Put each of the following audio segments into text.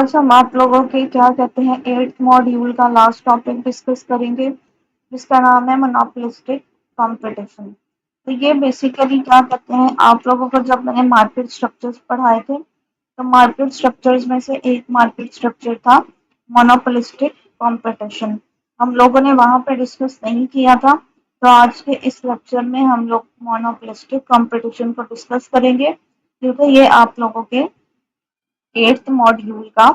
आज हम आप लोगों के क्या कहते हैं 8th मॉड्यूल का लास्ट टॉपिक डिस्कस करेंगे जिसका नाम है मोनोपोलिस्टिक कंपटीशन। तो ये बेसिकली क्या कहते हैं आप लोगों को जब मैंने मार्केट स्ट्रक्चर्स पढ़ाए थे तो मार्केट स्ट्रक्चर्स में से एक मार्केट स्ट्रक्चर था मोनोपोलिस्टिक कंपटीशन। हम लोगों ने वहां पे डिस्कस नहीं किया था, तो आज के इस लेक्चर में हम लोग मोनोपोलिस्टिक कंपटीशन को डिस्कस करेंगे क्योंकि ये आप लोगों के 8th मॉड्यूल का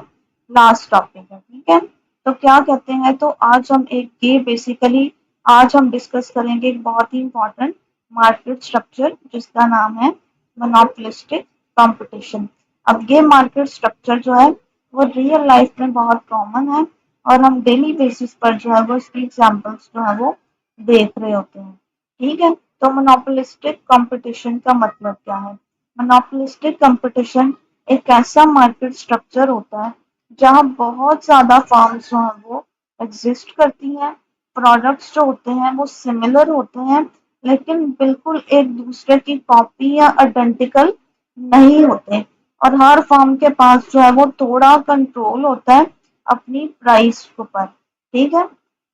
लास्ट टॉपिक है। ठीक है, तो क्या कहते हैं, तो आज हम एक ये बेसिकली आज हम डिस्कस करेंगे एक बहुत ही इंपॉर्टेंट मार्केट स्ट्रक्चर जिसका नाम है मोनोपोलिस्टिक कंपटीशन। अब ये मार्केट स्ट्रक्चर जो है वो रियल लाइफ में बहुत कॉमन है और हम डेली बेसिस पर जो है वो इसकी एग्जांपल्स जो है वो देख रहे होते हैं। ठीक है, तो मोनोपोलिस्टिक कंपटीशन का मतलब क्या है? मोनोपोलिस्टिक कंपटीशन एक ऐसा मार्केट स्ट्रक्चर होता है जहां बहुत ज्यादा फर्म्स जो हैं वो एग्जिस्ट करती हैं। प्रोडक्ट्स जो होते हैं वो सिमिलर होते हैं लेकिन बिल्कुल एक दूसरे की कॉपी या आइडेंटिकल नहीं होते और हर फर्म के पास जो है वो थोड़ा कंट्रोल होता है अपनी प्राइस के ऊपर। ठीक है,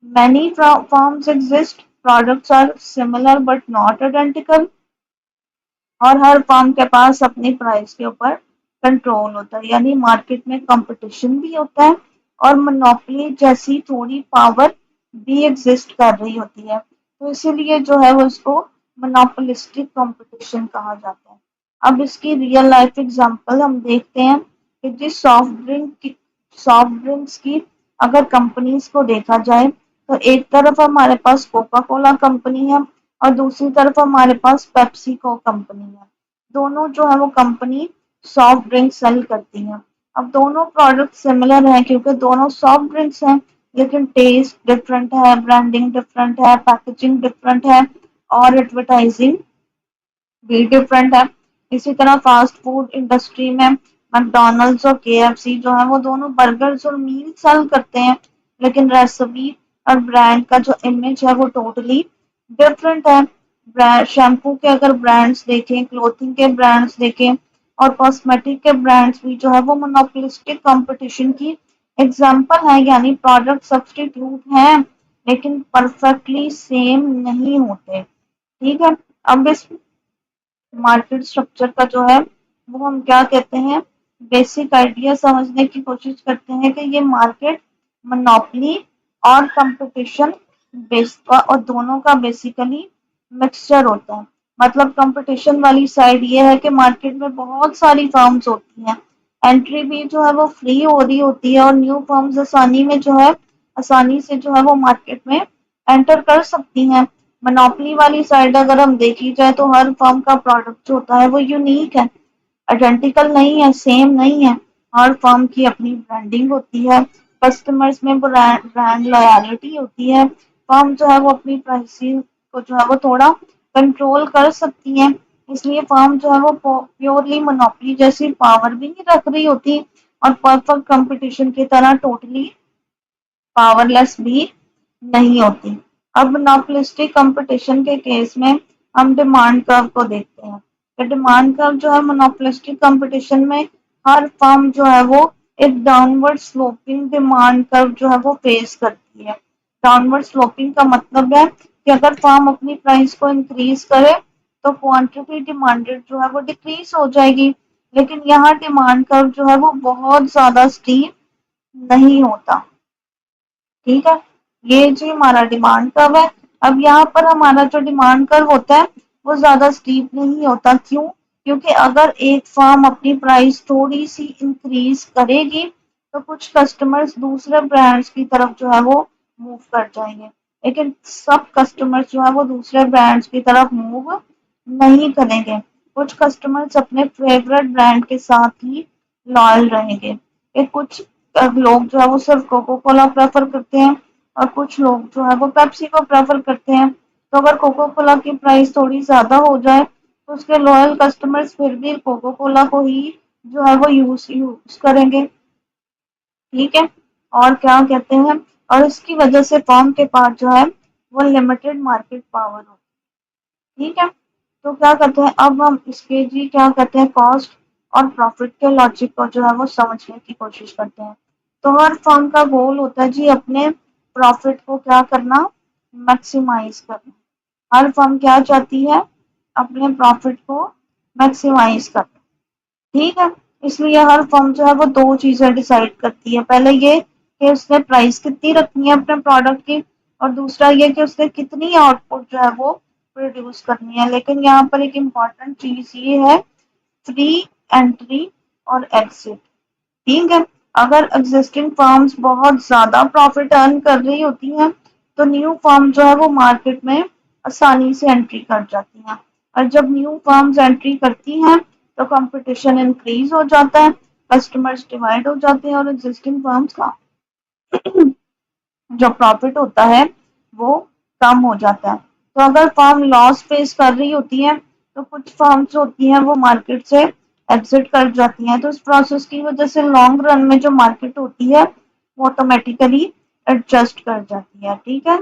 many firms exist, products are similar but not identical और हर फर्म के पास अपनी प्राइस के ऊपर कंट्रोल होता है, यानी मार्केट में कंपटीशन भी होता है और मोनोपोली जैसी थोड़ी पावर भी एग्जिस्ट कर रही होती है। तो इसीलिए जो है वो इसको मोनोपोलिस्टिक कंपटीशन कहा जाता है। अब इसकी रियल लाइफ एग्जांपल हम देखते हैं कि जिस सॉफ्ट ड्रिंक्स की अगर कंपनीज को देखा जाए तो एक तरफ हमारे पास कोका कोला कंपनी है और दूसरी तरफ हमारे पास पेप्सी को कंपनी है। दोनों जो है वो कंपनी सॉफ्ट ड्रिंक सेल करती हैं। अब दोनों प्रोडक्ट सिमिलर हैं क्योंकि दोनों सॉफ्ट ड्रिंक्स हैं, लेकिन टेस्ट डिफरेंट है, ब्रांडिंग डिफरेंट है, पैकेजिंग डिफरेंट है और एडवर्टाइजिंग भी डिफरेंट है। इसी तरह फास्ट फूड इंडस्ट्री में मैकडॉनल्ड्स और केएफसी जो है वो दोनों बर्गर्स और मील सेल करते हैं, लेकिन रेसिपी और ब्रांड का जो इमेज है वो टोटली डिफरेंट है। शैम्पू के अगर ब्रांड्स देखें, क्लोथिंग के ब्रांड्स देखें और कॉस्मेटिक के ब्रांड्स भी जो है वो मोनोपोलिस्टिक कंपटीशन की एग्जांपल है, यानी प्रोडक्ट सब्स्टिट्यूट हैं लेकिन परफेक्टली सेम नहीं होते। ठीक है, अब इस मार्केट स्ट्रक्चर का जो है वो हम क्या कहते हैं, बेसिक आइडिया समझने की कोशिश करते हैं कि ये मार्केट मोनोपोली और कंपटीशन बेस्ड का और दोनों का बेसिकली मिक्सचर होता है। मतलब कंपटीशन वाली साइड ये है कि मार्केट में बहुत सारी फर्म्स होती हैं, एंट्री भी जो है वो फ्री हो रही होती है और न्यू फर्म्स आसानी से जो है वो मार्केट में एंटर कर सकती हैं। मोनोपोली वाली साइड अगर हम देखी जाए तो हर फर्म का प्रोडक्ट जो होता है वो यूनिक है, आइडेंटिकल नहीं है, सेम नहीं है। हर फर्म की अपनी ब्रांडिंग होती है, कस्टमर्स में ब्रांड लॉयल्टी होती है। फर्म जो है वो अपनी प्राइसिंग को जो है वो थोड़ा कंट्रोल कर सकती है, इसलिए फर्म जो है वो प्योरली मोनोपोली जैसी पावर भी नहीं रख रही होती और परफेक्ट कंपटीशन की तरह टोटली पावरलेस भी नहीं होती। अब मोनोपोलिस्टिक कंपटीशन के केस में हम डिमांड कर्व को देखते हैं। तो डिमांड कर्व जो है मोनोपोलिस्टिक कंपटीशन में हर फर्म जो है वो एक डाउनवर्ड स्लोपिंग डिमांड कर्व जो है वो फेस करती है। डाउनवर्ड स्लोपिंग का मतलब है कि अगर फर्म अपनी प्राइस को इंक्रीज करे तो क्वांटिटी डिमांडेड जो है वो डिक्रीज हो जाएगी, लेकिन यहाँ डिमांड कर्व जो है वो बहुत ज्यादा स्टीप नहीं होता। ठीक है, ये जी हमारा डिमांड कर्व है। अब यहाँ पर हमारा जो डिमांड कर्व होता है वो ज्यादा स्टीप नहीं होता। क्यों? क्योंकि अगर एक फर्म अपनी प्राइस थोड़ी सी इंक्रीज करेगी तो कुछ कस्टमर्स दूसरे ब्रांड्स की तरफ जो है वो मूव कर जाएंगे, लेकिन सब कस्टमर्स जो है वो दूसरे ब्रांड्स की तरफ मूव नहीं करेंगे। कुछ कस्टमर्स अपने फेवरेट ब्रांड के साथ ही लॉयल रहेंगे। ये कुछ लोग जो है वो सिर्फ कोको कोला प्रेफर करते हैं और कुछ लोग जो है वो पेप्सी को प्रेफर करते हैं। तो अगर कोको कोला की प्राइस थोड़ी ज्यादा हो जाए तो उसके लॉयल कस्टमर्स फिर भी कोको कोला को ही जो है वो यूज करेंगे। ठीक है, और क्या कहते हैं, और इसकी वजह से फर्म के पास जो है वो लिमिटेड मार्केट पावर होती है। ठीक है, तो क्या कहते हैं, अब हम इसके जी क्या कहते हैं कॉस्ट और प्रॉफिट के लॉजिक को जो है वो समझने की कोशिश करते हैं। तो हर फर्म का गोल होता है जी अपने प्रॉफिट को क्या करना, मैक्सिमाइज करना। हर फर्म क्या चाहती है, अपने प्रॉफिट को मैक्सिमाइज करना। ठीक है, इसलिए हर फर्म जो है वो दो चीजें डिसाइड करती है। पहले ये कि उसने प्राइस कितनी रखनी है अपने प्रोडक्ट की, और दूसरा ये कि उसने कितनी आउटपुट जो है वो प्रोड्यूस करनी है। लेकिन यहाँ पर एक इम्पॉर्टेंट चीज ये है, फ्री एंट्री और एग्जिट। ठीक है, अगर एग्जिस्टिंग फर्म्स बहुत ज्यादा प्रॉफिट अर्न कर रही होती हैं तो न्यू फर्म जो है वो मार्केट में आसानी से एंट्री कर जाती हैं। और जब न्यू फर्म्स एंट्री करती हैं तो कंपटीशन इंक्रीज हो जाता है, कस्टमर्स डिवाइड हो जाते हैं और एग्जिस्टिंग फर्म्स का जो प्रॉफिट होता है वो कम हो जाता है। तो अगर फर्म लॉस फेस कर रही होती है तो कुछ फर्म्स होती हैं वो मार्केट से एग्जिट कर जाती हैं। तो इस प्रोसेस की वजह से लॉन्ग रन में जो मार्केट होती है वो ऑटोमेटिकली एडजस्ट कर जाती है। ठीक है,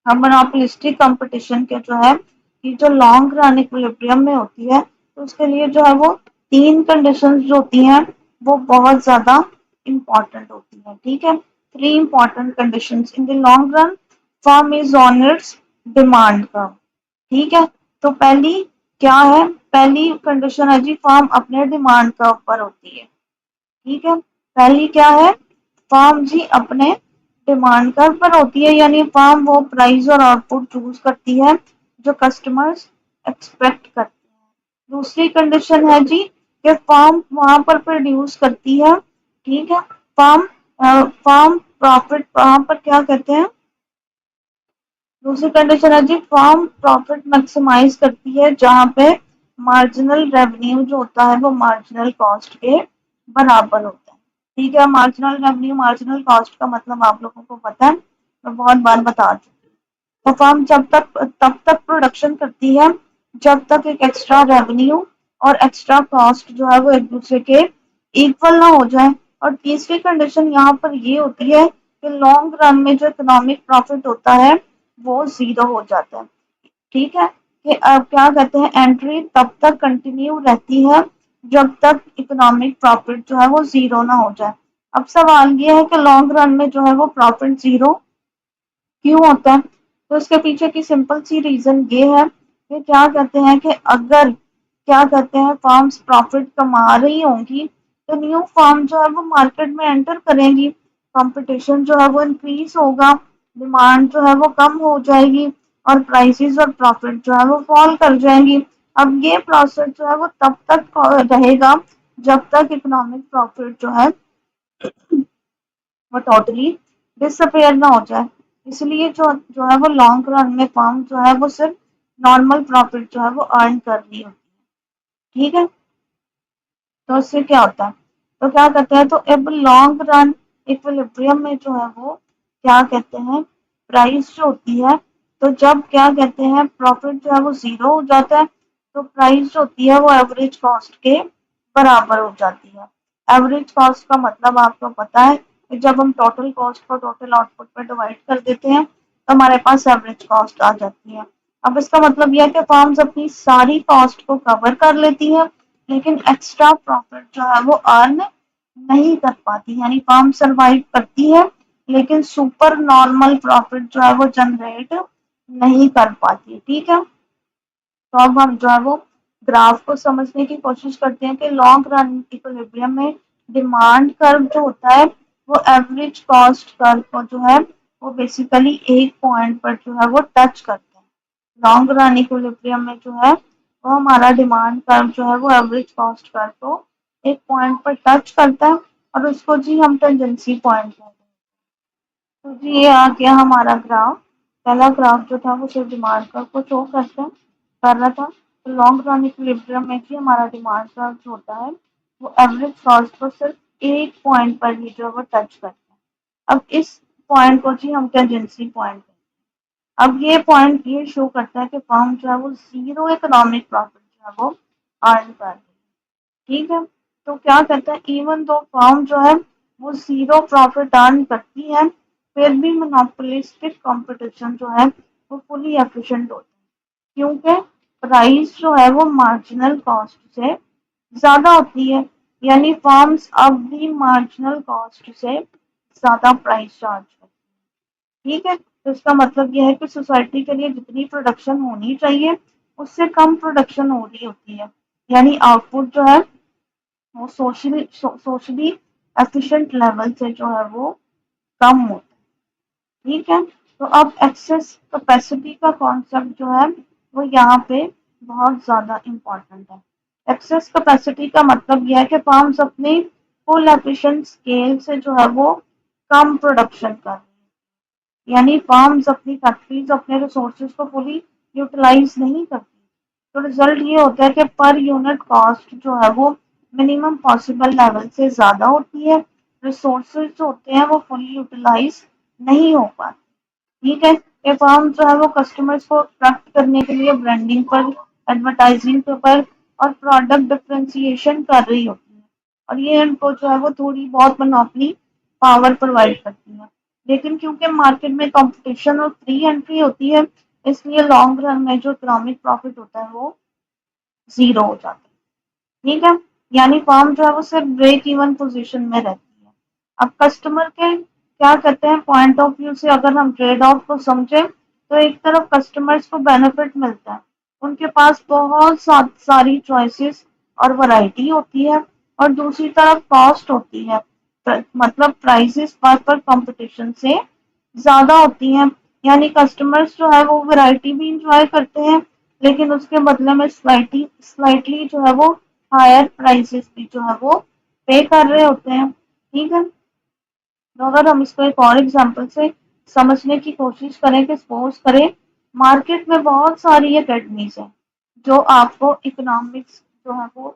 हम मोनोपोलिस्टिक कंपटीशन के जो है कि जो लॉन्ग रन इक्विलिब्रियम में होती है तो उसके लिए जो है वो तीन कंडीशंस जो होती हैं वो बहुत ज्यादा इम्पोर्टेंट होती है। ठीक है, three important conditions in the long run, firm is on it's demand curve. ठीक है, तो पहली क्या है, पहली कंडीशन है जी फर्म अपने डिमांड कर्व पर होती है। ठीक है, पहली क्या है, फर्म जी अपने डिमांड कर्व पर होती है, यानी फर्म वो प्राइस और आउटपुट चूज करती है जो कस्टमर्स एक्सपेक्ट करते हैं। दूसरी कंडीशन है जी कि फर्म वहां पर प्रोड्यूस करती है। ठीक है, फर्म फर्म प्रॉफिट वहां पर क्या कहते हैं, दूसरी कंडीशन है जी फर्म प्रॉफिट मैक्सिमाइज करती है जहां पे मार्जिनल रेवेन्यू जो होता है वो मार्जिनल कॉस्ट के बराबर होता है। ठीक है, मार्जिनल रेवेन्यू मार्जिनल कॉस्ट का मतलब आप लोगों को पता है, मैं बहुत बार बता चुकी हूँ। तो फर्म जब तक तब तक प्रोडक्शन करती है जब तक एक एक्स्ट्रा रेवेन्यू और एक्स्ट्रा कॉस्ट जो है वो एक दूसरे के इक्वल ना हो जाए। और तीसरी कंडीशन यहाँ पर ये होती है कि लॉन्ग रन में जो इकोनॉमिक प्रॉफिट होता है वो जीरो हो जाता है। ठीक है, कि अब क्या कहते हैं, एंट्री तब तक कंटिन्यू रहती है जब तक इकोनॉमिक प्रॉफिट जो है वो जीरो ना हो जाए। अब सवाल ये है कि लॉन्ग रन में जो है वो प्रॉफिट जीरो क्यों होता है, तो इसके पीछे की सिंपल सी रीजन ये है कि क्या कहते हैं कि अगर क्या कहते हैं फर्म्स प्रॉफिट कमा रही होंगी तो न्यू फर्म जो है वो मार्केट में एंटर करेंगी, कंपटीशन जो है वो इंक्रीज होगा, डिमांड जो है वो कम हो जाएगी और प्राइसेस और प्रॉफिट जो है वो फॉल कर जाएंगी। अब ये प्रोसेस जो है वो तब तक रहेगा जब तक इकोनॉमिक प्रॉफिट जो है वो टोटली डिसअपेयर ना हो जाए। इसलिए जो जो है वो लॉन्ग रन में फर्म जो है वो सिर्फ नॉर्मल प्रॉफिट जो है वो अर्न कर रही होती है। ठीक है, तो इससे क्या होता है, तो क्या कहते हैं, तो अब लॉन्ग रन इक्विलिब्रियम में जो है वो क्या कहते हैं, प्राइस जो होती है, तो जब क्या कहते हैं प्रॉफिट जो है वो जीरो हो जाता है तो प्राइस जो होती है वो एवरेज कॉस्ट के बराबर हो जाती है। एवरेज कॉस्ट का मतलब आपको पता है कि जब हम टोटल कॉस्ट को टोटल आउटपुट पर डिवाइड कर देते हैं तो हमारे पास एवरेज कॉस्ट आ जाती है। अब इसका मतलब यह है कि फर्म्स अपनी सारी कॉस्ट को कवर कर लेती है लेकिन एक्स्ट्रा प्रॉफिट जो है वो अर्न नहीं कर पाती, यानी फर्म सरवाइव करती है लेकिन सुपर नॉर्मल प्रॉफिट जो है वो जनरेट नहीं कर पाती। ठीक है, तो अब हम जो है वो ग्राफ को समझने की कोशिश करते हैं कि लॉन्ग रन इक्विलिब्रियम में डिमांड कर्व जो होता है वो एवरेज कॉस्ट कर्व को जो है वो बेसिकली एक पॉइंट पर जो है वो टच करते हैं। लॉन्ग रन इक्विलिब्रियम में जो है वो हमारा डिमांड कर्व जो है वो एवरेज कॉस्ट कर्व को एक पॉइंट पर टच करता है और उसको जी हम टेंडेंसी पॉइंट कहते हैं। तो जी ये आ गया हमारा ग्राफ। पहला ग्राफ जो था वो सिर्फ डिमांड कर्व को शो करते हैं कर रहा था। तो लॉन्ग रन इक्विलिब्रियम में भी हमारा डिमांड कर्व जो होता है वो एवरेज कॉस्ट को सिर्फ एक पॉइंट पर ही जो है वो टच करता है। अब इस पॉइंट को जी हम टेंडेंसी पॉइंट कहते हैं। अब ये पॉइंट ये शो करता है कि फर्म जो है वो जीरो इकोनॉमिक प्रॉफिट जो है वो अर्न कर रही है। ठीक है, तो क्या कहता है, इवन दो फर्म जो है वो जीरो प्रॉफिट अर्न करती है फिर भी मोनोपोलिस्टिक कंपटीशन जो है वो फुली एफिशिएंट होता है, क्योंकि प्राइस जो है वो मार्जिनल कॉस्ट से ज़्यादा होती है, यानी फर्म्स अब भी मार्जिनल कॉस्ट से ज़्यादा प्राइस चार्ज करती है। ठीक है, तो इसका मतलब यह है कि सोसाइटी के लिए जितनी प्रोडक्शन होनी चाहिए उससे कम प्रोडक्शन हो रही होती है, यानी आउटपुट जो है वो सोशली एफिशिएंट लेवल से जो है वो कम होता है। ठीक है, तो अब एक्सेस कैपेसिटी का कॉन्सेप्ट जो है वो यहाँ पे बहुत ज़्यादा इम्पोर्टेंट है। एक्सेस कैपेसिटी का मतलब यह है कि फर्म्स अपनी फुल एफिशिएंट स्केल से जो है वो कम प्रोडक्शन कर रही है, यानी फर्म्स अपनी फैक्ट्रीज अपने रिसोर्सेज को फुली यूटिलाइज नहीं करती। तो रिजल्ट ये होता है कि पर यूनिट कॉस्ट जो है वो मिनिमम पॉसिबल लेवल से ज़्यादा होती है, रिसोर्सेज जो होते हैं वो फुली यूटिलाइज नहीं हो पाते। ठीक है, ये फर्म जो है वो कस्टमर्स को अट्रैक्ट करने के लिए ब्रांडिंग पर, एडवर्टाइजिंग पर और प्रोडक्ट डिफरेंशिएशन कर रही होती है, और ये इनको जो है वो थोड़ी बहुत मोनोपोली पावर प्रोवाइड करती है। लेकिन क्योंकि मार्केट में कंपटीशन और फ्री एंट्री होती है, इसलिए लॉन्ग रन में जो इकोनॉमिक प्रॉफिट होता है वो ज़ीरो हो जाता है। ठीक है, यानी फर्म जो है वो सिर्फ ब्रेक इवन पोजीशन में रहती है। अब कस्टमर के क्या कहते हैं पॉइंट ऑफ व्यू से अगर हम ट्रेड ऑफ को समझे, तो एक तरफ कस्टमर्स को बेनिफिट मिलता है, उनके पास बहुत सारी चॉइसेस और वैरायटी होती है, और दूसरी तरफ कॉस्ट होती है, मतलब प्राइसेस पर कंपटीशन से ज़्यादा होती हैं, यानी कस्टमर्स जो है वो वैरायटी भी इंजॉय करते हैं, लेकिन उसके बदले में स्लाइटली स्लाइटली जो है वो हायर प्राइसेस भी जो है वो पे कर रहे होते हैं। ठीक है, तो अगर हम इसको एक और एग्जांपल से समझने की कोशिश करें कि सपोज करें मार्केट में बहुत सारी एकेडमीज हैं जो आपको इकोनॉमिक्स जो है वो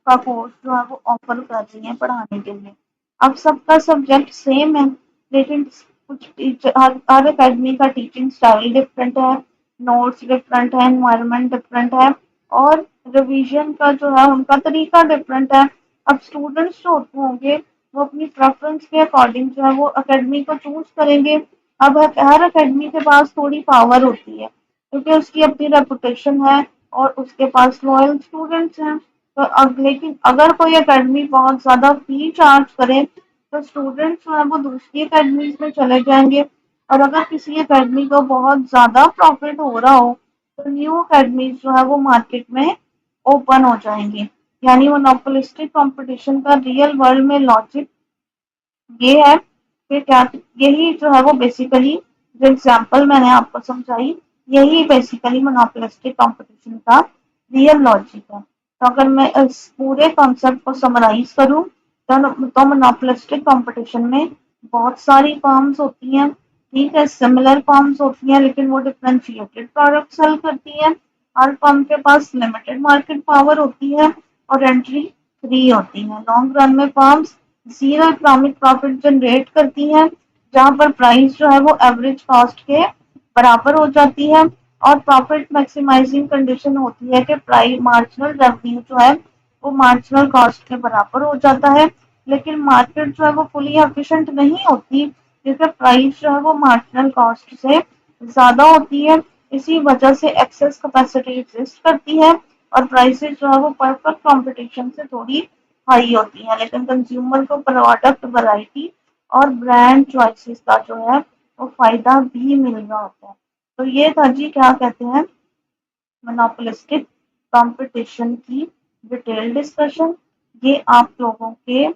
का कोर्स जो है वो ऑफर कर रही हैं पढ़ाने के लिए। अब सबका सब्जेक्ट सेम है, लेकिन कुछ टीचर हर एकेडमी का टीचिंग स्टाइल डिफरेंट है, नोट्स डिफरेंट है, एनवायरनमेंट डिफरेंट है, और रिवीजन का जो है उनका तरीका डिफरेंट है। अब स्टूडेंट्स जो होंगे वो अपनी प्रेफरेंस के अकॉर्डिंग जो है वो एकेडमी को चूज करेंगे। अब हर एकेडमी के पास थोड़ी पावर होती है, क्योंकि उसकी अपनी रेपुटेशन है और उसके पास लॉयल स्टूडेंट्स हैं। तो अब लेकिन अगर कोई एकेडमी बहुत ज़्यादा फी चार्ज करे, तो स्टूडेंट्स जो है वो दूसरी एकेडमीज में चले जाएंगे, और अगर किसी एकेडमी को बहुत ज़्यादा प्रॉफिट हो रहा हो, तो न्यू एकेडमीज जो है वो मार्केट में ओपन हो जाएंगी। यानी मोनोपोलिस्टिक कंपटीशन का रियल वर्ल्ड में लॉजिक ये है कि क्या यही जो है वो बेसिकली जो एग्जांपल मैंने आपको समझाई, यही बेसिकली मोनोपोलिस्टिक कंपटीशन का रियल लॉजिक है। तो अगर मैं इस पूरे कॉन्सेप्ट को समराइज करूं, तो मोनोपोलिस्टिक कंपटीशन में बहुत सारी फर्म्स होती हैं। ठीक है, सिमिलर फर्म्स होती हैं लेकिन वो डिफरेंशिएटेड प्रोडक्ट सेल करती हैं। हर फर्म के पास लिमिटेड मार्केट पावर होती है और एंट्री फ्री होती है। लॉन्ग रन में firms zero economic profit generate करती हैं, जहाँ पर प्राइस जो है वो एवरेज कॉस्ट के बराबर हो जाती है, और प्रॉफिट मैक्सिमाइजिंग कंडीशन होती है कि प्राइस मार्जिनल रेवेन्यू जो है वो मार्जिनल कॉस्ट के बराबर हो जाता है। लेकिन मार्केट जो है वो फुली एफिशिएंट नहीं होती, क्योंकि प्राइस जो है वो मार्जिनल कॉस्ट से ज़्यादा होती है। इसी वजह से एक्सेस कैपेसिटी एग्जिस्ट करती है, और प्राइसेस जो है वो परफेक्ट कंपटीशन से थोड़ी हाई होती हैं, लेकिन कंज्यूमर को प्रोडक्ट वैरायटी और ब्रांड चॉइसेस का जो है वो फायदा भी मिल रहा होता है। तो ये था जी क्या कहते हैं मोनोपोलिस्टिक कंपटीशन की डिटेल डिस्कशन। ये आप लोगों के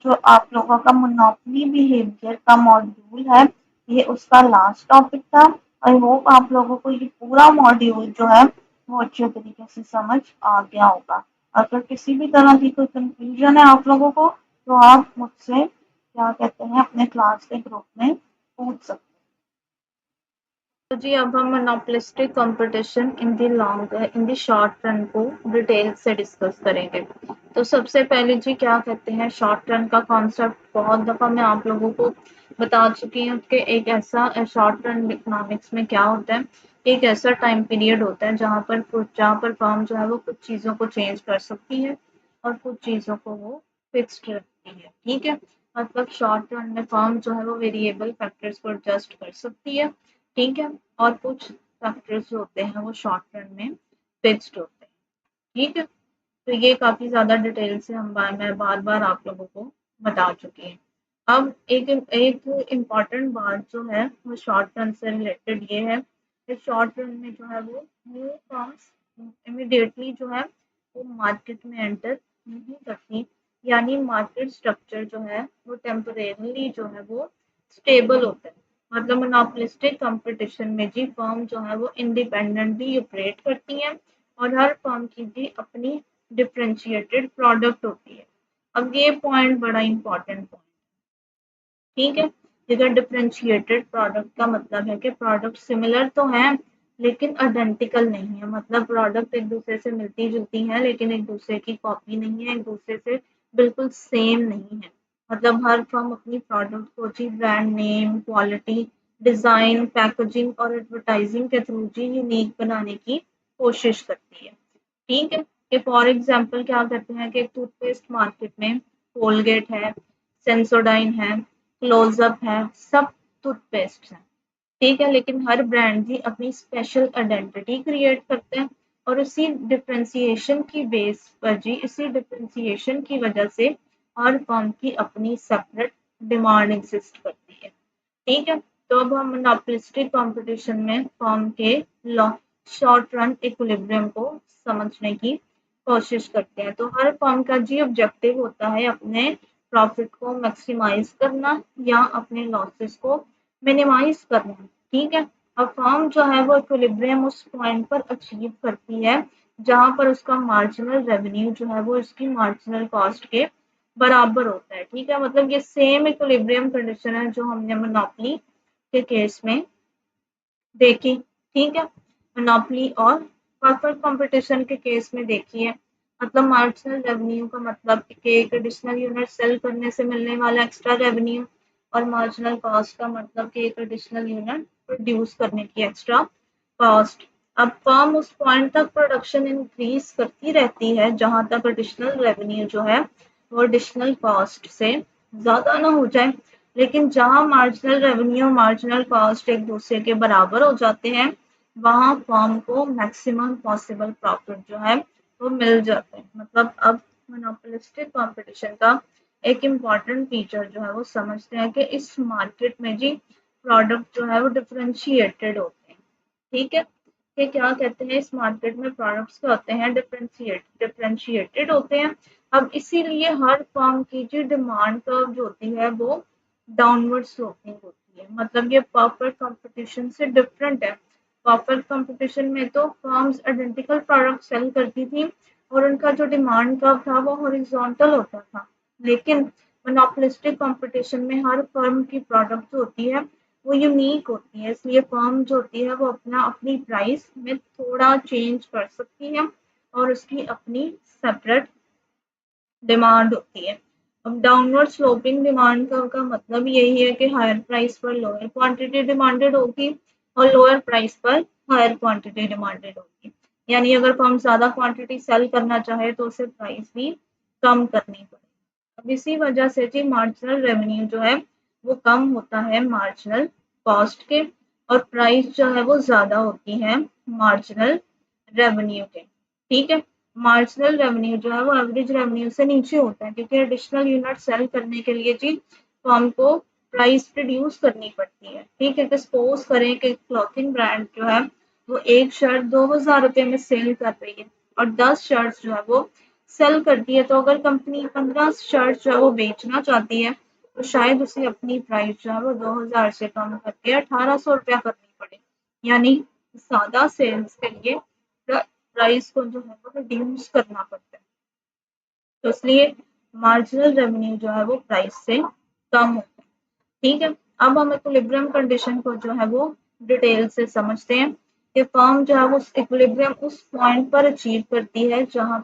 जो आप लोगों का मोनोपोली बिहेवियर का मॉड्यूल है, ये उसका लास्ट टॉपिक था। आई होप आप लोगों को ये पूरा मॉड्यूल जो है वो अच्छे तरीके से समझ आ गया होगा। अगर किसी भी तरह की कोई कंफ्यूजन है आप लोगों को, तो आप मुझसे क्या कहते हैं अपने क्लास के ग्रुप में पूछ सकते हैं। तो जी अब हम monopolistic competition in the short run को डिटेल से डिस्कस करेंगे। तो सबसे पहले जी क्या कहते हैं शॉर्ट रन का कॉन्सेप्ट बहुत दफ़ा मैं आप लोगों को बता चुकी हूँ कि एक ऐसा शॉर्ट रन इकोनॉमिक्स में क्या होता है, एक ऐसा टाइम पीरियड होता है जहाँ पर फर्म जो है वो कुछ चीज़ों को चेंज कर सकती है और कुछ चीज़ों को वो फिक्स्ड रखती है। ठीक है, मतलब शॉर्ट रन में फर्म जो है वो वेरिएबल फैक्टर्स को एडजस्ट कर सकती है। ठीक है, और कुछ फैक्टर्स जो होते हैं वो शॉर्ट रन में फिक्स्ड होते हैं। ठीक है, तो ये काफ़ी ज़्यादा डिटेल से मैं बार-बार आप लोगों को बता चुकी हूँ। अब एक एक इम्पॉर्टेंट बात जो है वो शॉर्ट रन से रिलेटेड ये है कि शॉर्ट रन में जो है वो न्यू फर्म्स इमीडिएटली जो है वो मार्केट में एंटर नहीं करती, यानी मार्केट स्ट्रक्चर जो है वो टेम्परेरीली जो है वो स्टेबल होता है। मतलब मोनोपोलिस्टिक कंपटीशन में जी फर्म जो है वो इंडिपेंडेंटली ऑपरेट करती हैं और हर फर्म की भी अपनी डिफरेंशिएटेड प्रोडक्ट होती है। अब ये पॉइंट बड़ा इंपॉर्टेंट पॉइंट, ठीक है। अगर डिफरेंशिएटेड प्रोडक्ट का मतलब है कि प्रोडक्ट सिमिलर तो हैं लेकिन आइडेंटिकल नहीं है, मतलब प्रोडक्ट एक दूसरे से मिलती जुलती हैं लेकिन एक दूसरे की कॉपी नहीं है, एक दूसरे से बिल्कुल सेम नहीं है। मतलब हर फर्म अपनी प्रोडक्ट को जी brand name, quality, design, packaging और एडवर्टाइजिंग के थ्रू जी यूनिक बनाने की कोशिश करती है, ठीक है। कि फॉर एग्जांपल क्या करते हैं कि एक टूथपेस्ट मार्केट में कोलगेट है, सेंसोडाइन है, क्लोजअप है, सब टूथपेस्ट हैं, ठीक है। लेकिन हर ब्रांड भी अपनी स्पेशल आइडेंटिटी क्रिएट करते हैं और उसी डिफरेंशिएशन की बेस पर जी इसी डिफरेंशिएशन की वजह से हर फर्म की अपनी सेपरेट डिमांड एग्जिस्ट करती है, ठीक है। तो अब हम मोनोपोलिस्टिक कंपटीशन में फर्म के शॉर्ट रन इक्विलिब्रियम को समझने की कोशिश करते हैं। तो हर फर्म का जी ऑब्जेक्टिव होता है अपने प्रॉफिट को मैक्सिमाइज करना या अपने लॉसेस को मिनिमाइज करना, ठीक है। अब फर्म जो है वो इक्विलिब्रियम उस पॉइंट पर अचीव करती है जहां पर उसका मार्जिनल रेवेन्यू जो है वो इसकी मार्जिनल कॉस्ट के बराबर होता है, ठीक है। मतलब ये सेम इक्विलिब्रियम कंडीशन है जो हमने मोनोपोली के केस में देखी, ठीक है। मोनोपोली और परफेक्ट कंपटीशन के केस में देखी है। मतलब मार्जिनल रेवेन्यू का मतलब कि एक एडिशनल यूनिट सेल करने से मिलने वाला एक्स्ट्रा रेवेन्यू और मार्जिनल कॉस्ट का मतलब कि एक एडिशनल यूनिट प्रोड्यूस करने की एक्स्ट्रा कॉस्ट। अब फर्म उस पॉइंट तक प्रोडक्शन इंक्रीज करती रहती है जहां तक एडिशनल रेवेन्यू जो है वो एडिशनल कॉस्ट से ज़्यादा ना हो जाए। लेकिन जहां मार्जिनल रेवेन्यू मार्जिनल कॉस्ट एक दूसरे के बराबर हो जाते हैं वहां फर्म को मैक्सिमम पॉसिबल प्रॉफिट जो है वो मिल जाते हैं। मतलब अब मोनोपोलिस्टिक कंपटीशन का एक इम्पॉर्टेंट फीचर जो है वो समझते हैं कि इस मार्केट में जी प्रोडक्ट जो है वो डिफरेंशिएटेड होते हैं, ठीक है। ये क्या कहते हैं इस मार्केट में प्रोडक्ट्स क्या होते हैं डिफरेंशिएटेड होते हैं। अब इसीलिए हर फर्म की जो डिमांड कर्व जो होती है वो डाउनवर्ड स्लोपिंग होती है। मतलब ये परफेक्ट कंपटीशन से डिफरेंट है। परफेक्ट कंपटीशन में तो फर्म्स आइडेंटिकल प्रोडक्ट सेल करती थी और उनका जो डिमांड कर्व था वो हॉरिजॉन्टल होता था। लेकिन मोनोपोलिस्टिक कंपटीशन में हर फर्म की प्रोडक्ट जो होती है वो यूनिक होती है, इसलिए फर्म जो होती है वो अपनी प्राइस में थोड़ा चेंज कर सकती है और उसकी अपनी सेपरेट डिमांड होती है। अब डाउनवर्ड स्लोपिंग डिमांड का मतलब यही है कि हायर प्राइस पर लोअर क्वांटिटी डिमांडेड होगी और लोअर प्राइस पर हायर क्वांटिटी डिमांडेड होगी। यानी अगर फर्म ज़्यादा क्वांटिटी सेल करना चाहे तो उसे प्राइस भी कम करनी पड़ेगी। अब इसी वजह से जी मार्जिनल रेवेन्यू जो है वो कम होता है मार्जिनल कॉस्ट के और प्राइस जो है वो ज़्यादा होती है मार्जिनल रेवेन्यू के, ठीक है। मार्जिनल रेवेन्यू जो है वो एवरेज रेवेन्यू से नीचे होता है क्योंकि एडिशनल यूनिट सेल करने के लिए जी फर्म को प्राइस रिड्यूस करनी पड़ती है, ठीक है। सपोज करें कि क्लॉथिंग ब्रांड जो है वो एक शर्ट 2000 रुपये में सेल कर रही है और 10 शर्ट्स जो है वो सेल करती है। तो अगर कंपनी 15 शर्ट जो है वो बेचना चाहती है तो शायद उसे अपनी प्राइस जो है वो 2000 से कम करके 1800 रुपया करनी पड़े, यानी ज़्यादा सेल्स के लिए प्राइस को जो है वो रिड्यूस करना पड़ता है। तो इसलिए मार्जिनल रेवेन्यू जो है वो प्राइस से कम होता है, ठीक है। अब हम इक्विलिब्रियम कंडीशन को जो है वो डिटेल से समझते हैं कि फर्म जो है वो इक्विलिब्रियम उस पॉइंट पर अचीव करती है जहां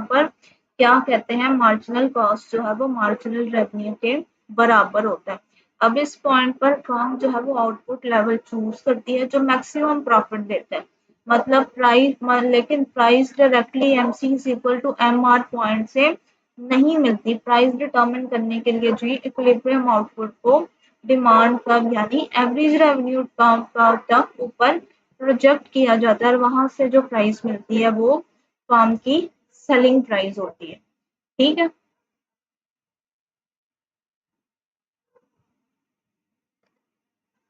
पर क्या कहते हैं मार्जिनल कॉस्ट जो है वो मार्जिनल रेवेन्यू के बराबर होता है। अब इस पॉइंट पर फर्म जो है वो आउटपुट लेवल चूज करती है जो मैक्सिमम प्रॉफिट देता है। मतलब लेकिन price directly MC is equal to M R point से नहीं मिलती। प्राइस डिटरमिन करने के लिए जो इक्विलिब्रियम आउटपुट को डिमांड कर्व यानी एवरेज रेवेन्यू कर्व तक ऊपर प्रोजेक्ट किया जाता है और वहां से जो प्राइस मिलती है वो फर्म की सेलिंग प्राइस होती है। ठीक है,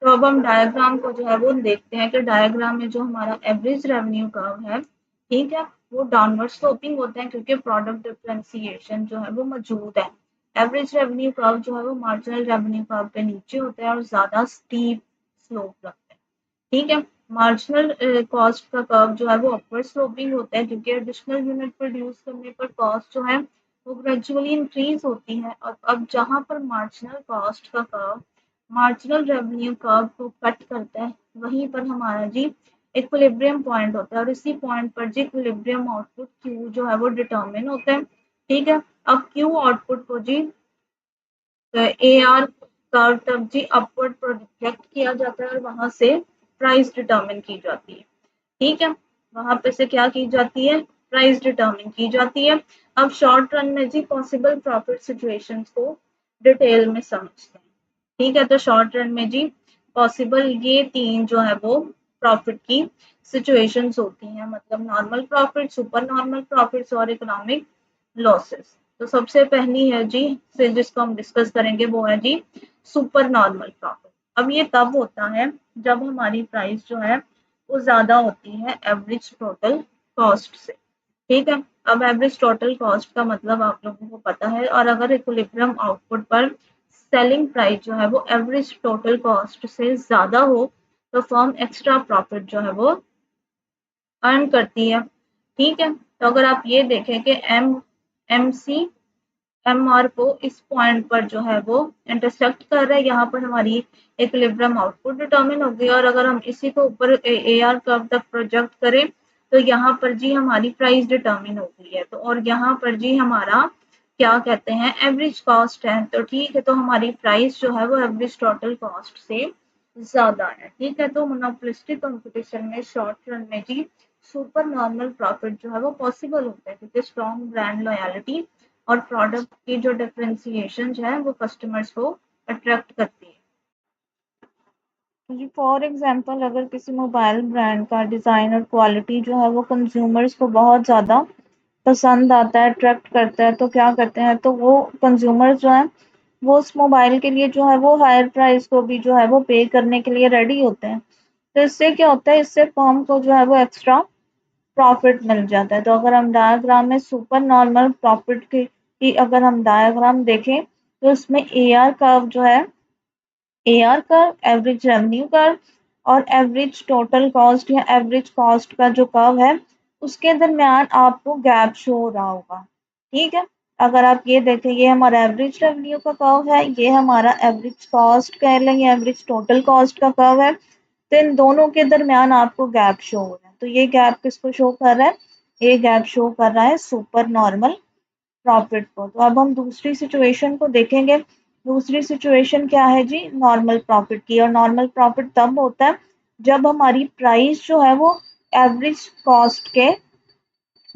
तो अब हम डायग्राम को जो है वो देखते हैं कि डायग्राम में जो हमारा एवरेज रेवेन्यू कर्व है, ठीक है, वो डाउनवर्ड स्लोपिंग होते हैं क्योंकि प्रोडक्ट डिफरेंशिएशन जो है वो मौजूद है। एवरेज रेवेन्यू कर्व जो है वो मार्जिनल रेवेन्यू कर्व पे नीचे होता है और ज्यादा स्टीप स्लोप रखता है। ठीक है, मार्जिनल कॉस्ट का कर्व जो है वो अपवर्ड स्लोपिंग होता है क्योंकि एडिशनल यूनिट प्रोड्यूस करने पर कॉस्ट जो है वो ग्रेजुअली इंक्रीज होती है। और अब जहां पर मार्जिनल कॉस्ट का कर्व मार्जिनल रेवेन्यू कर्व को कट करता है, वहीं पर हमारा जी इक्विलिब्रियम पॉइंट होता है और इसी पॉइंट पर जी इक्विलिब्रियम आउटपुट क्यू जो है वो डिटरमिन होता है। ठीक है, अब क्यू आउटपुट को जी ए आर कर्व तक जी अपवर्ड प्रोजेक्ट किया जाता है और वहां से प्राइस डिटरमिन की जाती है। ठीक है, वहां पे से क्या की जाती है, प्राइस डिटरमिन की जाती है। अब शॉर्ट रन में जी पॉसिबल प्रॉफिट सिचुएशंस को डिटेल में समझते हैं। ठीक है, तो शॉर्ट रन में जी पॉसिबल ये तीन जो है वो प्रॉफिट की सिचुएशंस होती हैं, मतलब normal profit, super normal profits और इकोनॉमिक लॉसेस। तो सबसे पहली है जी से जिसको हम डिस्कस करेंगे वो है जी सुपर नॉर्मल प्रॉफिट। अब ये तब होता है जब हमारी प्राइस जो है वो ज्यादा होती है एवरेज टोटल कॉस्ट से। ठीक है, अब एवरेज टोटल कॉस्ट का मतलब आप लोगों को पता है, और अगर इक्विलिब्रियम आउटपुट पर सेलिंग प्राइस जो है वो एवरेज टोटल कॉस्ट से ज्यादा हो तो फर्म एक्स्ट्रा प्रॉफिट जो है वो अर्न करती है। ठीक है, तो अगर आप ये देखें कि एम सी एम आर को इस पॉइंट पर जो है वो इंटरसेक्ट कर रहा है, यहाँ पर हमारी इक्विलिब्रियम आउटपुट डिटर्मिन हो गई। और अगर हम इसी को ऊपर ए आर कर्व तक प्रोजेक्ट करें तो यहाँ पर जी हमारी प्राइस डिटर्मिन हो गई है, तो और यहाँ पर जी हमारा क्या कहते हैं एवरेज कॉस्ट है। तो ठीक है, तो हमारी प्राइस जो है वो एवरेज टोटल कॉस्ट से ज्यादा है। ठीक है, तो मोनोपोलिस्टिक कंपटीशन में शॉर्ट रन में जी सुपर नॉर्मल प्रॉफिट जो है वो पॉसिबल होता है क्योंकि स्ट्रॉन्ग ब्रांड लॉयल्टी और प्रोडक्ट की जो डिफरेंशिएशन है वो कस्टमर्स को अट्रैक्ट करती है। जी फॉर एग्जांपल अगर किसी मोबाइल ब्रांड का डिज़ाइन और क्वालिटी जो है वो कंज्यूमर्स को बहुत ज़्यादा पसंद आता है, अट्रैक्ट करता है, तो क्या करते हैं, तो वो कंज्यूमर्स जो है वो उस मोबाइल के लिए जो है वो हायर प्राइस को भी जो है वो पे करने के लिए रेडी होते हैं। तो इससे क्या होता है, इससे फर्म को जो है वो एक्स्ट्रा प्रॉफिट मिल जाता है। तो अगर हम डायग्राम में सुपर नॉर्मल प्रॉफिट की अगर हम डायग्राम देखें तो उसमें ए आर कर्व जो है, A R curve, average revenue curve और एवरेज टोटल कॉस्ट या एवरेज कॉस्ट का जो कर्व है उसके दरमियान आपको गैप शो हो रहा होगा। ठीक है, अगर आप ये देखें ये हमारा एवरेज रेवेन्यू का कर्व है, ये हमारा एवरेज कॉस्ट कह लें या एवरेज टोटल कॉस्ट का कर्व है, तो इन दोनों के दरमियान आपको गैप शो हो रहा है। तो ये गैप किसको शो कर रहा है, ये गैप शो कर रहा है सुपर नॉर्मल प्रॉफिट को। तो अब हम दूसरी सिचुएशन को देखेंगे। दूसरी सिचुएशन क्या है जी, नॉर्मल प्रॉफिट की। और नॉर्मल प्रॉफिट तब होता है जब हमारी प्राइस जो है वो एवरेज कॉस्ट के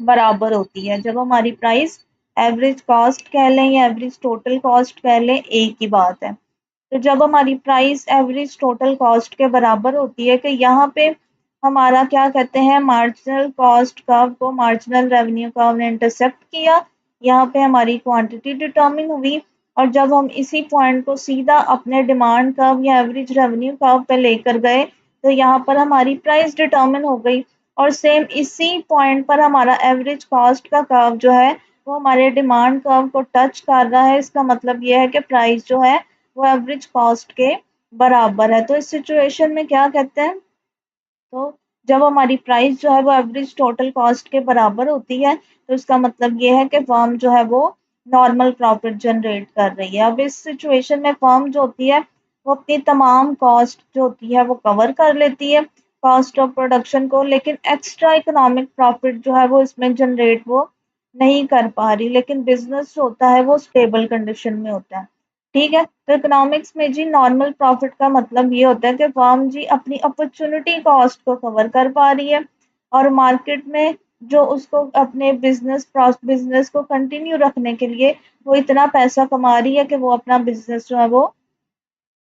बराबर होती है। जब हमारी प्राइस एवरेज कॉस्ट कह लें या एवरेज टोटल कॉस्ट कह लें, एक ही बात है। तो जब हमारी प्राइस एवरेज टोटल कॉस्ट के बराबर होती है कि यहाँ पे हमारा क्या कहते हैं मार्जिनल कॉस्ट कर्व को मार्जिनल रेवेन्यू कर्व ने इंटरसेप्ट किया, यहाँ पे हमारी क्वांटिटी डिटर्मिन हुई। और जब हम इसी पॉइंट को सीधा अपने डिमांड कर्व या एवरेज रेवेन्यू कर्व पे लेकर गए तो यहाँ पर हमारी प्राइस डिटर्मिन हो गई। और सेम इसी पॉइंट पर हमारा एवरेज कॉस्ट का कर्व जो है वो हमारे डिमांड कर्व को टच कर रहा है। इसका मतलब ये है कि प्राइस जो है वो एवरेज कॉस्ट के बराबर है। तो इस सिचुएशन में क्या कहते हैं, तो जब हमारी प्राइस जो है वो एवरेज टोटल कॉस्ट के बराबर होती है तो इसका मतलब ये है कि फर्म जो है वो नॉर्मल प्रॉफिट जनरेट कर रही है। अब इस सिचुएशन में फर्म जो होती है वो अपनी तमाम कॉस्ट जो होती है वो कवर कर लेती है, कॉस्ट ऑफ प्रोडक्शन को, लेकिन एक्स्ट्रा इकोनॉमिक प्रॉफिट जो है वो इसमें जनरेट वो नहीं कर पा रही। लेकिन बिजनेस जो होता है वो स्टेबल कंडीशन में होता है। ठीक है, तो इकोनॉमिक्स में जी नॉर्मल प्रॉफिट का मतलब ये होता है कि फर्म जी अपनी अपॉर्चुनिटी कॉस्ट को कवर कर पा रही है और मार्केट में जो उसको अपने बिजनेस को कंटिन्यू रखने के लिए वो इतना पैसा कमा रही है कि वो अपना बिजनेस जो है वो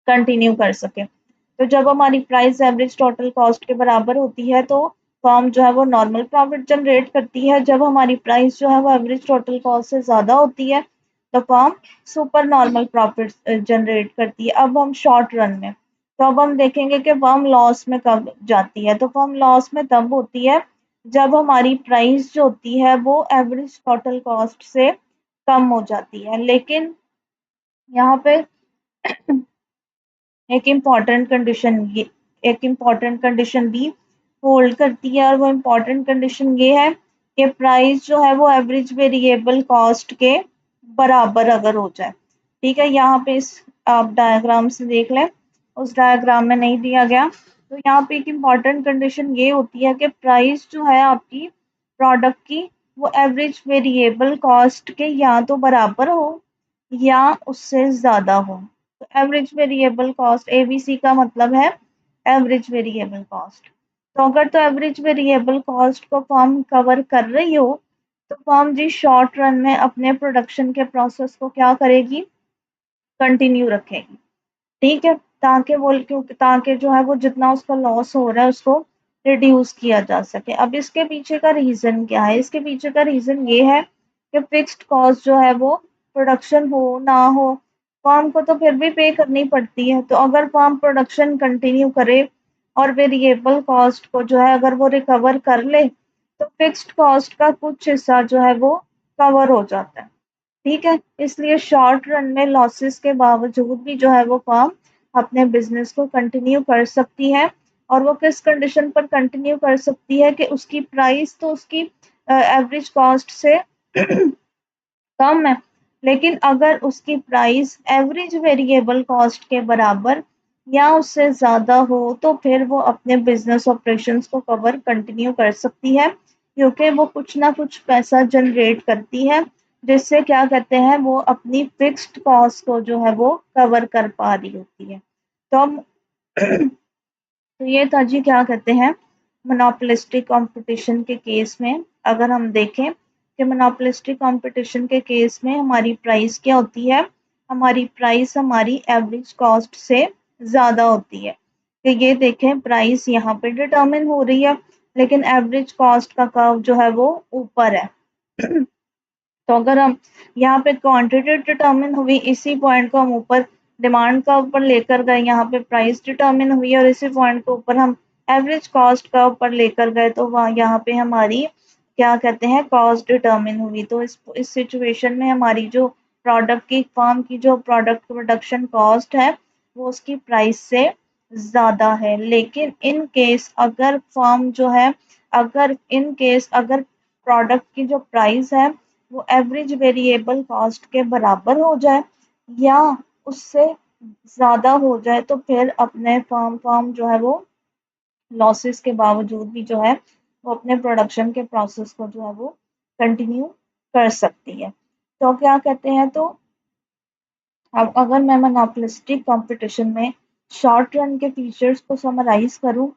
कंटिन्यू कर सके। तो जब हमारी प्राइस एवरेज टोटल कॉस्ट के बराबर होती है तो फर्म जो है वो नॉर्मल प्रॉफिट जनरेट करती है। जब हमारी प्राइस जो है वो एवरेज टोटल कॉस्ट से ज़्यादा होती है तो firm super normal profit generate करती है। अब हम शॉर्ट रन में, तो अब हम देखेंगे कि फर्म लॉस में कब जाती है। तो फर्म लॉस में तब होती है जब हमारी प्राइस जो होती है वो एवरेज टोटल कॉस्ट से कम हो जाती है। लेकिन यहाँ पे एक इम्पॉर्टेंट कंडीशन ये एक इम्पॉर्टेंट कंडीशन भी होल्ड करती है, और वो इम्पॉर्टेंट कंडीशन ये है कि प्राइस जो है वो एवरेज वेरिएबल कॉस्ट के बराबर अगर हो जाए। ठीक है, यहाँ पे इस आप डायग्राम से देख लें, उस डायग्राम में नहीं दिया गया। तो यहाँ पे एक इम्पॉर्टेंट कंडीशन ये होती है कि प्राइस जो है आपकी प्रोडक्ट की वो एवरेज वेरिएबल कॉस्ट के या तो बराबर हो या उससे ज़्यादा हो। तो एवरेज वेरिएबल कॉस्ट एवीसी का मतलब है एवरेज वेरिएबल कॉस्ट। तो अगर तो एवरेज वेरिएबल कॉस्ट को फर्म कवर कर रही हो तो फर्म जी शॉर्ट रन में अपने प्रोडक्शन के प्रोसेस को क्या करेगी, कंटिन्यू रखेगी। ठीक है, ताकि वो क्योंकि ताकि जो है वो जितना उसका लॉस हो रहा है उसको रिड्यूस किया जा सके। अब इसके पीछे का रीज़न क्या है? इसके पीछे का रीज़न ये है कि फिक्स्ड कॉस्ट जो है वो प्रोडक्शन हो ना हो फर्म को तो फिर भी पे करनी पड़ती है। तो अगर फर्म प्रोडक्शन कंटिन्यू करे और वेरिएबल कॉस्ट को जो है अगर वो रिकवर कर ले तो फिक्स्ड कॉस्ट का कुछ हिस्सा जो है वो कवर हो जाता है। ठीक है, इसलिए शॉर्ट रन में लॉसेस के बावजूद भी जो है वो फर्म अपने बिजनेस को कंटिन्यू कर सकती है। और वो किस कंडीशन पर कंटिन्यू कर सकती है कि उसकी प्राइस तो उसकी एवरेज कॉस्ट से कम है, लेकिन अगर उसकी प्राइस एवरेज वेरिएबल कॉस्ट के बराबर या उससे ज़्यादा हो तो फिर वो अपने बिजनेस ऑपरेशंस को कवर कंटिन्यू कर सकती है, क्योंकि वो कुछ ना कुछ पैसा जनरेट करती है जिससे क्या कहते हैं वो अपनी फिक्स्ड कॉस्ट को जो है वो कवर कर पा रही होती है। तो हम तो ये था जी क्या कहते हैं मोनोपोलिस्टिक कंपटीशन के केस में। अगर हम देखें कि मोनोपोलिस्टिक कंपटीशन के केस में हमारी प्राइस क्या होती है, हमारी प्राइस हमारी एवरेज कॉस्ट से ज़्यादा होती है। तो ये देखें प्राइस यहाँ पे डिटर्मिन हो रही है लेकिन एवरेज कॉस्ट का कर्व जो है वो ऊपर है। तो अगर हम यहाँ पे क्वांटिटी डिटर्मिन हुई, इसी पॉइंट को हम ऊपर डिमांड का ऊपर लेकर गए, यहाँ पे प्राइस डिटर्मिन हुई और इसी पॉइंट को ऊपर हम एवरेज कॉस्ट का ऊपर लेकर गए तो वहाँ यहाँ पे हमारी क्या कहते हैं कॉस्ट डिटर्मिन हुई। तो इस सिचुएशन में हमारी जो प्रोडक्ट की फर्म की जो प्रोडक्ट प्रोडक्शन कॉस्ट है वो उसकी प्राइस से ज़्यादा है। लेकिन इन केस अगर फर्म जो है अगर इन केस अगर प्रोडक्ट की जो प्राइस है वो एवरेज वेरिएबल कॉस्ट के बराबर हो जाए या उससे ज़्यादा हो जाए तो फिर अपने फर्म फर्म जो है वो लॉसेस के बावजूद भी जो है वो अपने प्रोडक्शन के प्रोसेस को जो है वो कंटिन्यू कर सकती है। तो क्या कहते हैं तो अब अगर मैं मोनोपोलिस्टिक कंपटीशन में शॉर्ट रन के फीचर्स को समराइज करूं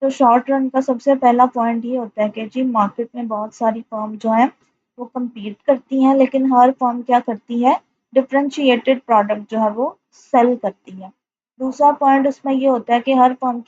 तो शॉर्ट रन का सबसे पहला पॉइंट ये होता है कि जी मार्केट में बहुत सारी फर्म जो हैं वो compete करती हैं, लेकिन हर फर्म क्या करती है डिफरेंशिएटेड प्रोडक्ट जो है वो सेल करती है। दूसरा पॉइंट उसमें ये होता है कि हर फर्म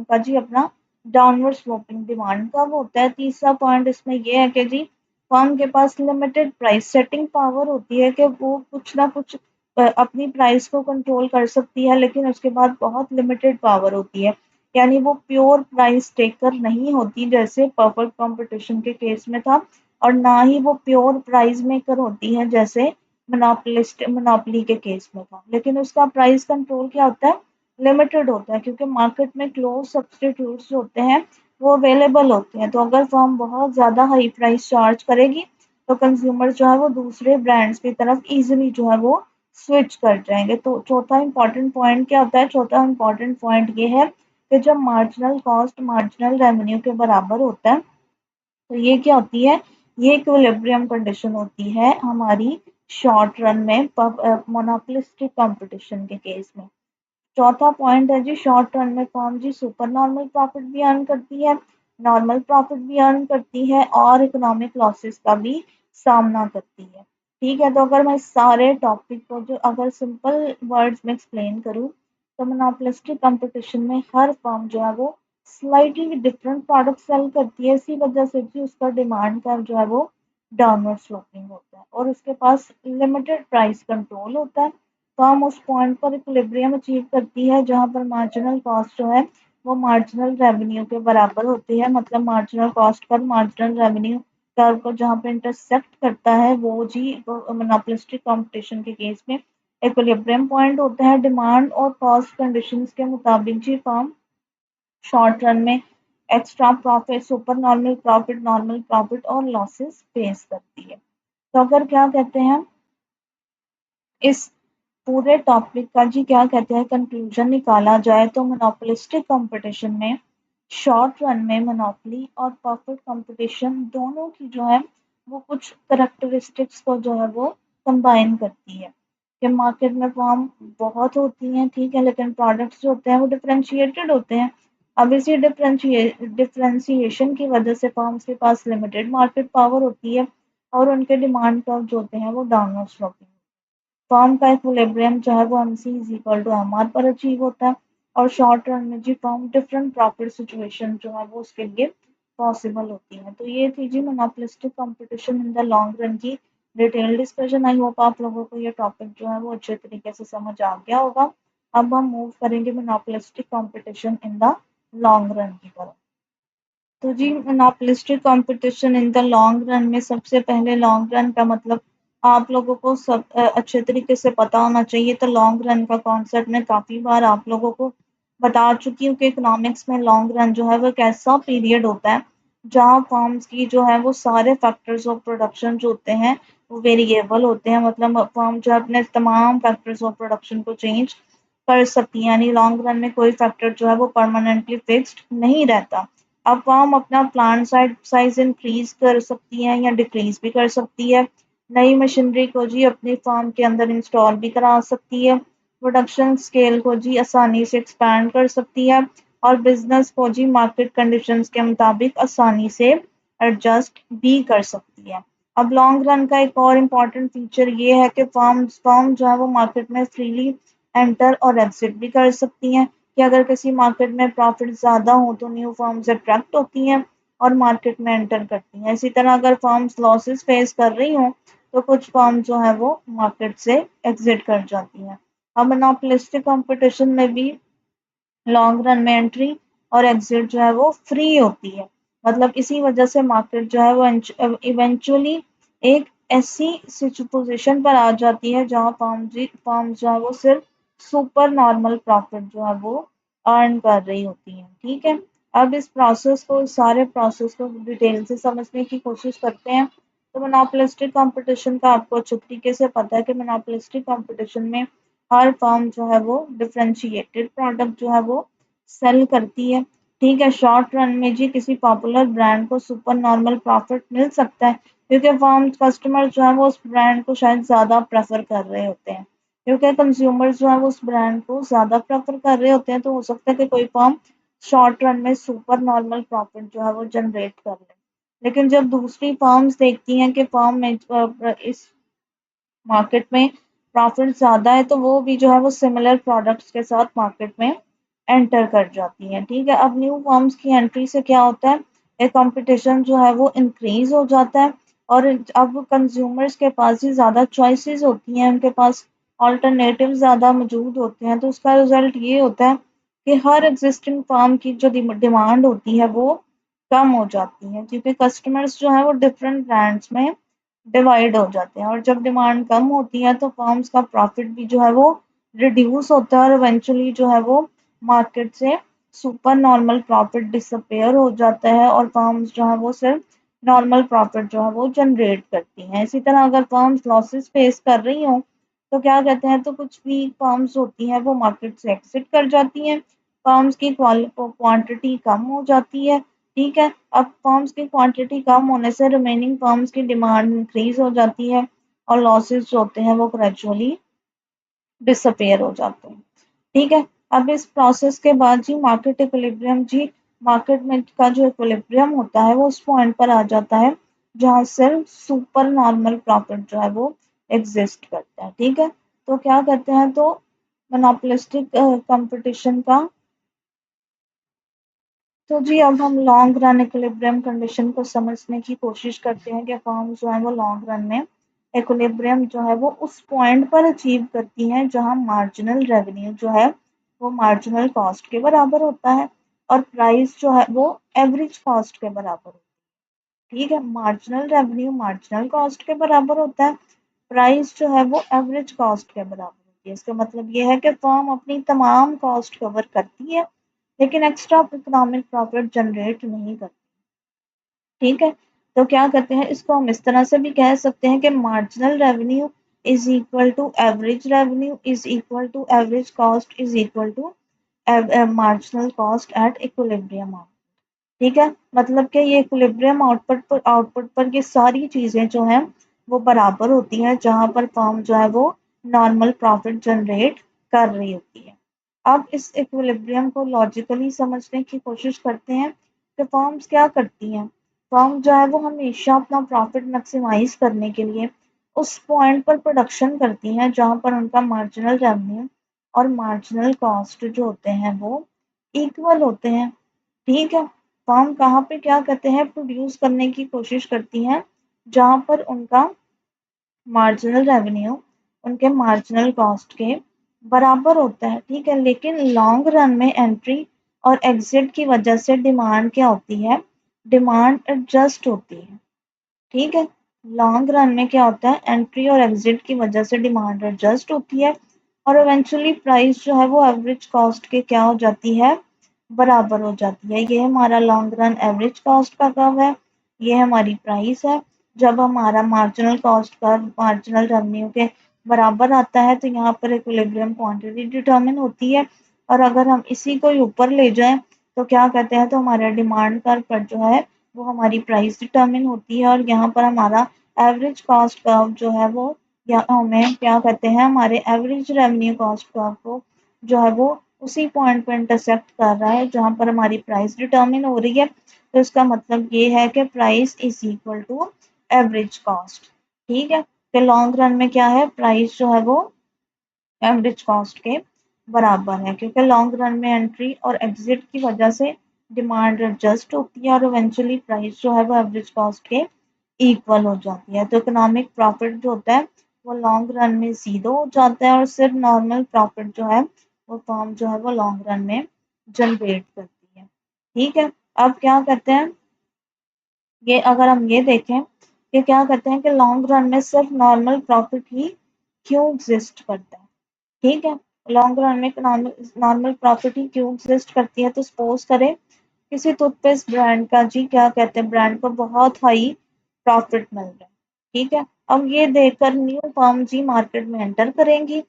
का जी अपना डाउनवर्ड स्लोपिंग डिमांड का वो होता है। तीसरा पॉइंट इसमें ये है कि जी फर्म के पास लिमिटेड प्राइस सेटिंग पावर होती है कि वो कुछ ना कुछ अपनी प्राइस को कंट्रोल कर सकती है, लेकिन उसके बाद बहुत लिमिटेड पावर होती है। यानी वो प्योर प्राइस टेकर नहीं होती जैसे परफेक्ट कंपटीशन के केस में था, और ना ही वो प्योर प्राइस मेकर होती है जैसे मोनोपोली के केस में था। लेकिन उसका प्राइस कंट्रोल क्या होता है, लिमिटेड होता है, क्योंकि मार्केट में क्लोज सब्सटीट्यूट्स जो होते हैं वो अवेलेबल होते हैं। तो अगर फर्म बहुत ज़्यादा हाई प्राइस चार्ज करेगी तो कंज्यूमर जो है वो दूसरे ब्रांड्स की तरफ इजीली जो है वो स्विच कर जाएंगे। तो चौथा इंपॉर्टेंट पॉइंट क्या होता है, चौथा इंपॉर्टेंट पॉइंट ये है कि जब मार्जिनल कॉस्ट मार्जिनल रेवेन्यू के बराबर होता है तो ये क्या होती है, ये इक्विलिब्रियम कंडीशन होती है हमारी शॉर्ट रन में मोनोपोलिस्टिक कंपटीशन के केस में। चौथा पॉइंट है जी शॉर्ट रन में फर्म जी सुपर नॉर्मल प्रॉफिट भी अर्न करती है, नॉर्मल प्रॉफिट भी अर्न करती है और इकोनॉमिक लॉसेस का भी सामना करती है। ठीक है, तो अगर मैं सारे टॉपिक को जो अगर सिंपल वर्ड्स में एक्सप्लेन करूँ तो मोनोपोलिस्टिक कंपटीशन में हर फर्म जो है वो स्लाइटली डिफरेंट प्रोडक्ट सेल करती है, इसी वजह से भी उसका डिमांड का जो है वो डाउनवर्ड स्लोपिंग होता है और उसके पास लिमिटेड प्राइस कंट्रोल होता है। तो हम उस पॉइंट पर इक्विलिब्रियम अचीव करती है जहां पर मार्जिनल कॉस्ट जो है वो मार्जिनल रेवेन्यू के बराबर होती है, मतलब marginal cost per marginal revenue curve को जहाँ पे इंटरसेक्ट करता है वो जी मोनोपोलिस्टिक कंपटीशन के केस में इक्विलिब्रियम पॉइंट होता है। डिमांड और कॉस्ट कंडीशंस के मुताबिक जी फर्म शॉर्ट रन में extra profit, super normal profit और लॉसेस फेस करती है। तो अगर क्या कहते हैं इस पूरे टॉपिक का जी क्या कहते हैं कंक्लूजन निकाला जाए तो मोनोपोलिस्टिक कंपटीशन में शॉर्ट रन में मोनोपोली और परफेक्ट कंपटीशन दोनों की जो है वो कुछ करेक्टरिस्टिक्स को जो है वो कंबाइन करती है कि मार्केट में फॉर्म बहुत होती हैं, ठीक है, लेकिन प्रोडक्ट्स जो होते हैं वो डिफरेंशिएटेड होते हैं। अब इसी डिफरेंशिएशन की वजह से फॉर्म्स के पास लिमिटेड मार्केट पावर होती है और उनके डिमांड कर्व जो होते हैं वो डाउनवर्ड स्लोपिंग। फर्म का इक्विलिब्रियम जो है वो MC is equal to MR पर अचीव होता है और शॉर्ट रन में जी फर्म डिफरेंट प्रॉफिट सिचुएशन जो है वो उसके लिए पॉसिबल होती है। तो ये थी जी monopolistic competition in the long run की डिटेल डिस्कशन। आई होप आप लोगों को ये टॉपिक जो है वो अच्छे तरीके से समझ आ गया होगा। अब हम मूव करेंगे monopolistic competition in the long run की तरफ। तो जी monopolistic competition in the long run में सबसे पहले लॉन्ग रन का मतलब आप लोगों को अच्छे तरीके से पता होना चाहिए। तो लॉन्ग रन का कॉन्सेप्ट मैं काफ़ी बार आप लोगों को बता चुकी हूँ कि इकोनॉमिक्स में लॉन्ग रन जो है वो एक ऐसा पीरियड होता है जहाँ फर्म्स की जो है वो सारे फैक्टर्स ऑफ प्रोडक्शन जो होते हैं वो वेरिएबल होते हैं, मतलब फर्म जो है अपने तमाम फैक्टर्स ऑफ प्रोडक्शन को चेंज कर सकती है, यानी लॉन्ग रन में कोई फैक्टर जो है वो परमानेंटली फिक्स्ड नहीं रहता। अब फर्म अपना प्लांट साइज इंक्रीज कर सकती है या डिक्रीज भी कर सकती है। नई मशीनरी को जी अपनी फार्म के अंदर इंस्टॉल भी करा सकती है। प्रोडक्शन स्केल को जी आसानी से एक्सपैंड कर सकती है और बिजनेस को जी मार्केट कंडीशंस के मुताबिक आसानी से एडजस्ट भी कर सकती है। अब लॉन्ग रन का एक और इम्पॉर्टेंट फीचर ये है कि फर्म जो है वो मार्केट में फ्रीली एंटर और एग्जिट भी कर सकती हैं कि अगर किसी मार्केट में प्रॉफिट ज़्यादा हो तो न्यू फर्म्स अट्रैक्ट होती हैं और मार्केट में एंटर करती हैं। इसी तरह अगर फर्म्स लॉसेस फेस कर रही हों तो कुछ फर्म जो है वो मार्केट से एग्जिट कर जाती हैं। अब मोनोपोलिस्टिक कंपटीशन में भी लॉन्ग रन में एंट्री और एग्जिट जो है वो फ्री होती है, मतलब इसी वजह से मार्केट जो है वो इवेंचुअली एक ऐसी पोजीशन पर आ जाती है जहां फर्म जो है वो सिर्फ सुपर नॉर्मल प्रॉफिट जो है वो अर्न कर रही होती है। ठीक है, अब इस सारे प्रोसेस को डिटेल से समझने की कोशिश करते हैं। तो मोनोपोलिस्टिक कंपटीशन का आपको अच्छे तरीके से पता है कि मोनोपोलिस्टिक कंपटीशन में हर फर्म जो है वो डिफरेंशिएटेड प्रोडक्ट जो है वो सेल करती है। ठीक है, शॉर्ट रन में जी किसी पॉपुलर ब्रांड को सुपर नॉर्मल प्रॉफिट मिल सकता है क्योंकि फर्म कस्टमर जो है वो उस ब्रांड को शायद ज़्यादा प्रेफर कर रहे होते हैं, क्योंकि कंज्यूमर्स जो है वो उस ब्रांड को ज़्यादा प्रेफर कर रहे होते हैं। तो हो सकता है कि कोई फर्म शॉर्ट रन में सुपर नॉर्मल प्रॉफिट जो है वो जनरेट कर ले, लेकिन जब दूसरी फर्म्स देखती हैं कि फर्म में इस मार्केट में प्रॉफिट ज़्यादा है तो वो भी जो है वो सिमिलर प्रोडक्ट्स के साथ मार्केट में एंटर कर जाती हैं। ठीक है, अब न्यू फर्म्स की एंट्री से क्या होता है, एक कंपटीशन जो है वो इंक्रीज हो जाता है और अब कंज्यूमर्स के पास ही ज़्यादा चॉइसेस होती हैं, उनके पास ऑल्टरनेटिव ज़्यादा मौजूद होते हैं। तो उसका रिजल्ट ये होता है कि हर एग्जिस्टिंग फर्म की जो डिमांड होती है वो कम हो जाती है क्योंकि कस्टमर्स जो है वो डिफरेंट ब्रांड्स में डिवाइड हो जाते हैं और जब डिमांड कम होती है तो फर्म्स का प्रॉफिट भी जो है वो रिड्यूस होता है और इवेंचुअली जो है वो मार्केट से सुपर नॉर्मल प्रॉफिट डिसअपेयर हो जाता है और फर्म्स जो है वो सिर्फ नॉर्मल प्रॉफिट जो है वो जनरेट करती हैं। इसी तरह अगर फर्म्स लॉसेस फेस कर रही हों तो क्या कहते हैं, तो कुछ भी फर्म्स होती हैं वो मार्केट से एग्जिट कर जाती हैं, फर्म्स की क्वांटिटी कम हो जाती है। ठीक है, अब फर्म्स की क्वांटिटी कम होने से रिमेनिंग फर्म्स की डिमांड इंक्रीज हो जाती है और लॉसेस जो होते हैं वो ग्रेजुअली डिसअपेयर हो जाते हैं। ठीक है, अब इस प्रोसेस के बाद जी मार्केट इक्विलिब्रियम जी मार्केट में का जो इक्विलिब्रियम होता है वो उस पॉइंट पर आ जाता है जहाँ सिर्फ सुपर नॉर्मल प्रॉफिट जो है वो एग्जिस्ट करता है। ठीक है, तो क्या कहते हैं, तो मोनोपोलिस्टिक कंपटीशन का तो जी अब हम लॉन्ग रन इक्विलिब्रियम कंडीशन को समझने की कोशिश करते हैं कि फर्म जो है वो लॉन्ग रन में इक्विलिब्रियम जो है वो उस पॉइंट पर अचीव करती हैं जहां मार्जिनल रेवेन्यू जो है वो मार्जिनल कॉस्ट के बराबर होता है और प्राइस जो है वो एवरेज कॉस्ट के बराबर होता है। ठीक है, मार्जिनल रेवेन्यू मार्जिनल कॉस्ट के बराबर होता है, प्राइस जो है वो एवरेज कॉस्ट के बराबर होती है। इसका मतलब ये है कि फर्म अपनी तमाम कॉस्ट कवर करती है लेकिन एक्स्ट्रा इकोनॉमिक प्रॉफिट जनरेट नहीं करती। ठीक है, तो क्या करते हैं, इसको हम इस तरह से भी कह सकते हैं कि marginal revenue is equal to average revenue is equal to average cost is equal to marginal cost at equilibrium. ठीक है, मतलब कि ये इक्विलिब्रियम आउटपुट पर ये सारी चीजें जो हैं वो बराबर होती हैं जहां पर फर्म जो है वो नॉर्मल प्रॉफिट जनरेट कर रही होती है। अब इस इक्विलिब्रियम को लॉजिकली समझने की कोशिश करते हैं कि फर्म्स क्या करती हैं। फर्म जो है वो हमेशा अपना प्रॉफिट मैक्सिमाइज करने के लिए उस पॉइंट पर प्रोडक्शन करती हैं जहां पर उनका मार्जिनल रेवेन्यू और मार्जिनल कॉस्ट जो होते हैं वो इक्वल होते हैं। ठीक है, फर्म कहाँ पे क्या करते हैं, प्रोड्यूस करने की कोशिश करती हैं जहां पर उनका मार्जिनल रेवेन्यू उनके मार्जिनल कॉस्ट के बराबर होता है। ठीक है, लेकिन लॉन्ग रन में एंट्री और एग्जिट की वजह से डिमांड क्या होती है, डिमांड एडजस्ट होती है। ठीक है, लॉन्ग रन में क्या होता है, एंट्री और एग्जिट की वजह से डिमांड एडजस्ट होती है और इवेंचुअली प्राइस जो है वो एवरेज कॉस्ट के क्या हो जाती है, बराबर हो जाती है। ये हमारा लॉन्ग रन एवरेज कॉस्ट का कर्व है, ये हमारी प्राइस है। जब हमारा marginal cost curve marginal revenue के बराबर आता है तो यहाँ पर इक्विलिब्रियम क्वांटिटी डिटरमिन होती है और अगर हम इसी को ऊपर ले जाएं तो क्या कहते हैं, तो हमारा डिमांड कर्व पर जो है वो हमारी प्राइस डिटरमिन होती है और यहाँ पर हमारा एवरेज कॉस्ट कर्व जो है वो या हमें क्या कहते हैं, हमारे एवरेज रेवेन्यू कॉस्ट कर्व को जो है वो उसी पॉइंट पे इंटरसेक्ट कर रहा है जहाँ पर हमारी प्राइस डिटरमिन हो रही है। तो इसका मतलब ये है कि price is equal to average cost. ठीक है, तो लॉन्ग रन में क्या है, प्राइस जो है वो एवरेज कॉस्ट के बराबर है क्योंकि लॉन्ग रन में एंट्री और एग्जिट की वजह से डिमांड एडजस्ट होती है और इवेंचुअली प्राइस जो है वो एवरेज कॉस्ट के इक्वल हो जाती है। तो इकोनॉमिक प्रॉफिट जो होता है वो लॉन्ग रन में जीरो हो जाता है और सिर्फ नॉर्मल प्रॉफिट जो है वो फर्म जो है वो लॉन्ग रन में जनरेट करती है। ठीक है, अब क्या करते हैं, ये अगर हम ये देखें कि क्या करते हैं कि लॉन्ग रन में सिर्फ नॉर्मल प्रॉफिट ही क्यों एग्जिस्ट करता है। ठीक है, लॉन्ग रन में नॉर्मल प्रॉफिट ही क्यों एग्जिस्ट करती है, तो सपोज करें किसी टूथपेस्ट ब्रांड का जी क्या कहते हैं, ब्रांड को बहुत हाई प्रॉफिट मिल रहा है। ठीक है, अब ये देखकर न्यू फर्म जी मार्केट में एंटर करेंगी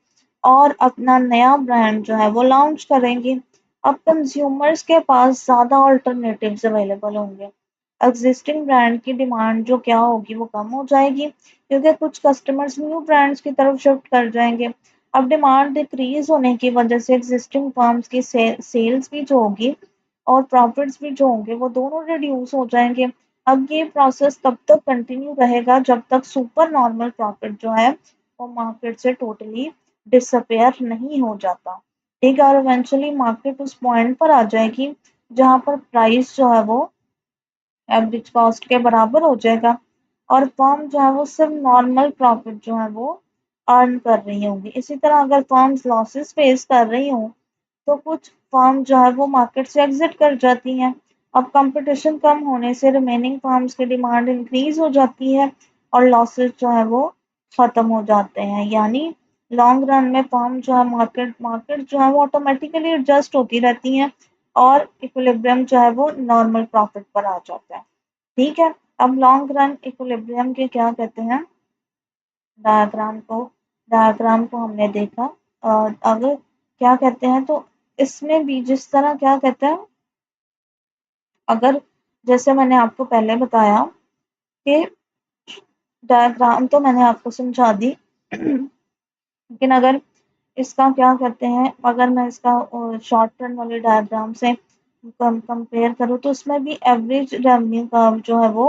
और अपना नया ब्रांड जो है वो लॉन्च करेंगी। अब कंज्यूमर्स के पास ज़्यादा ऑल्टरनेटिव्स अवेलेबल होंगे, एग्जिस्टिंग ब्रांड की डिमांड जो क्या होगी वो कम हो जाएगी क्योंकि कुछ कस्टमर्स न्यू ब्रांड्स की तरफ शिफ्ट कर जाएंगे। अब डिमांड डिक्रीज होने की वजह से एग्जिस्टिंग फर्म्स की सेल्स भी जो होगी और प्रॉफिट्स भी जो होंगे वो दोनों रिड्यूस हो जाएंगे। अब ये प्रोसेस तब तक कंटिन्यू रहेगा जब तक सुपर नॉर्मल प्रॉफिट जो है वो मार्केट से टोटली डिसअपेयर नहीं हो जाता। ठीक है, और इवेंचुअली मार्केट उस पॉइंट पर आ जाएगी जहां पर प्राइस जो है वो एवरेज कॉस्ट के बराबर हो जाएगा और फर्म जो है वो सिर्फ नॉर्मल प्रॉफिट जो है वो अर्न कर रही होंगी। इसी तरह अगर फर्म्स लॉसेस फेस कर रही हों तो कुछ फर्म जो है वो मार्केट से एग्जिट कर जाती हैं। अब कंपटीशन कम होने से रिमेनिंग फर्म्स की डिमांड इंक्रीज हो जाती है और लॉसेस जो है वो खत्म हो जाते हैं। यानी लॉन्ग रन में फर्म जो है मार्केट मार्केट जो है वो ऑटोमेटिकली एडजस्ट होती रहती हैं और इक्विलिब्रियम जो है वो नॉर्मल प्रॉफिट पर आ जाता है। ठीक है, अब लॉन्ग रन इक्विलिब्रियम के क्या कहते हैं, डायग्राम को हमने देखा। अब क्या कहते हैं, तो इसमें भी जिस तरह क्या कहते हैं, अगर जैसे मैंने आपको पहले बताया कि डायग्राम तो मैंने आपको समझा दी लेकिन अगर इसका क्या कहते हैं, अगर मैं इसका शॉर्ट टर्म वाले डायग्राम से कंपेयर करूँ तो उसमें भी एवरेज रेवेन्यू का जो है वो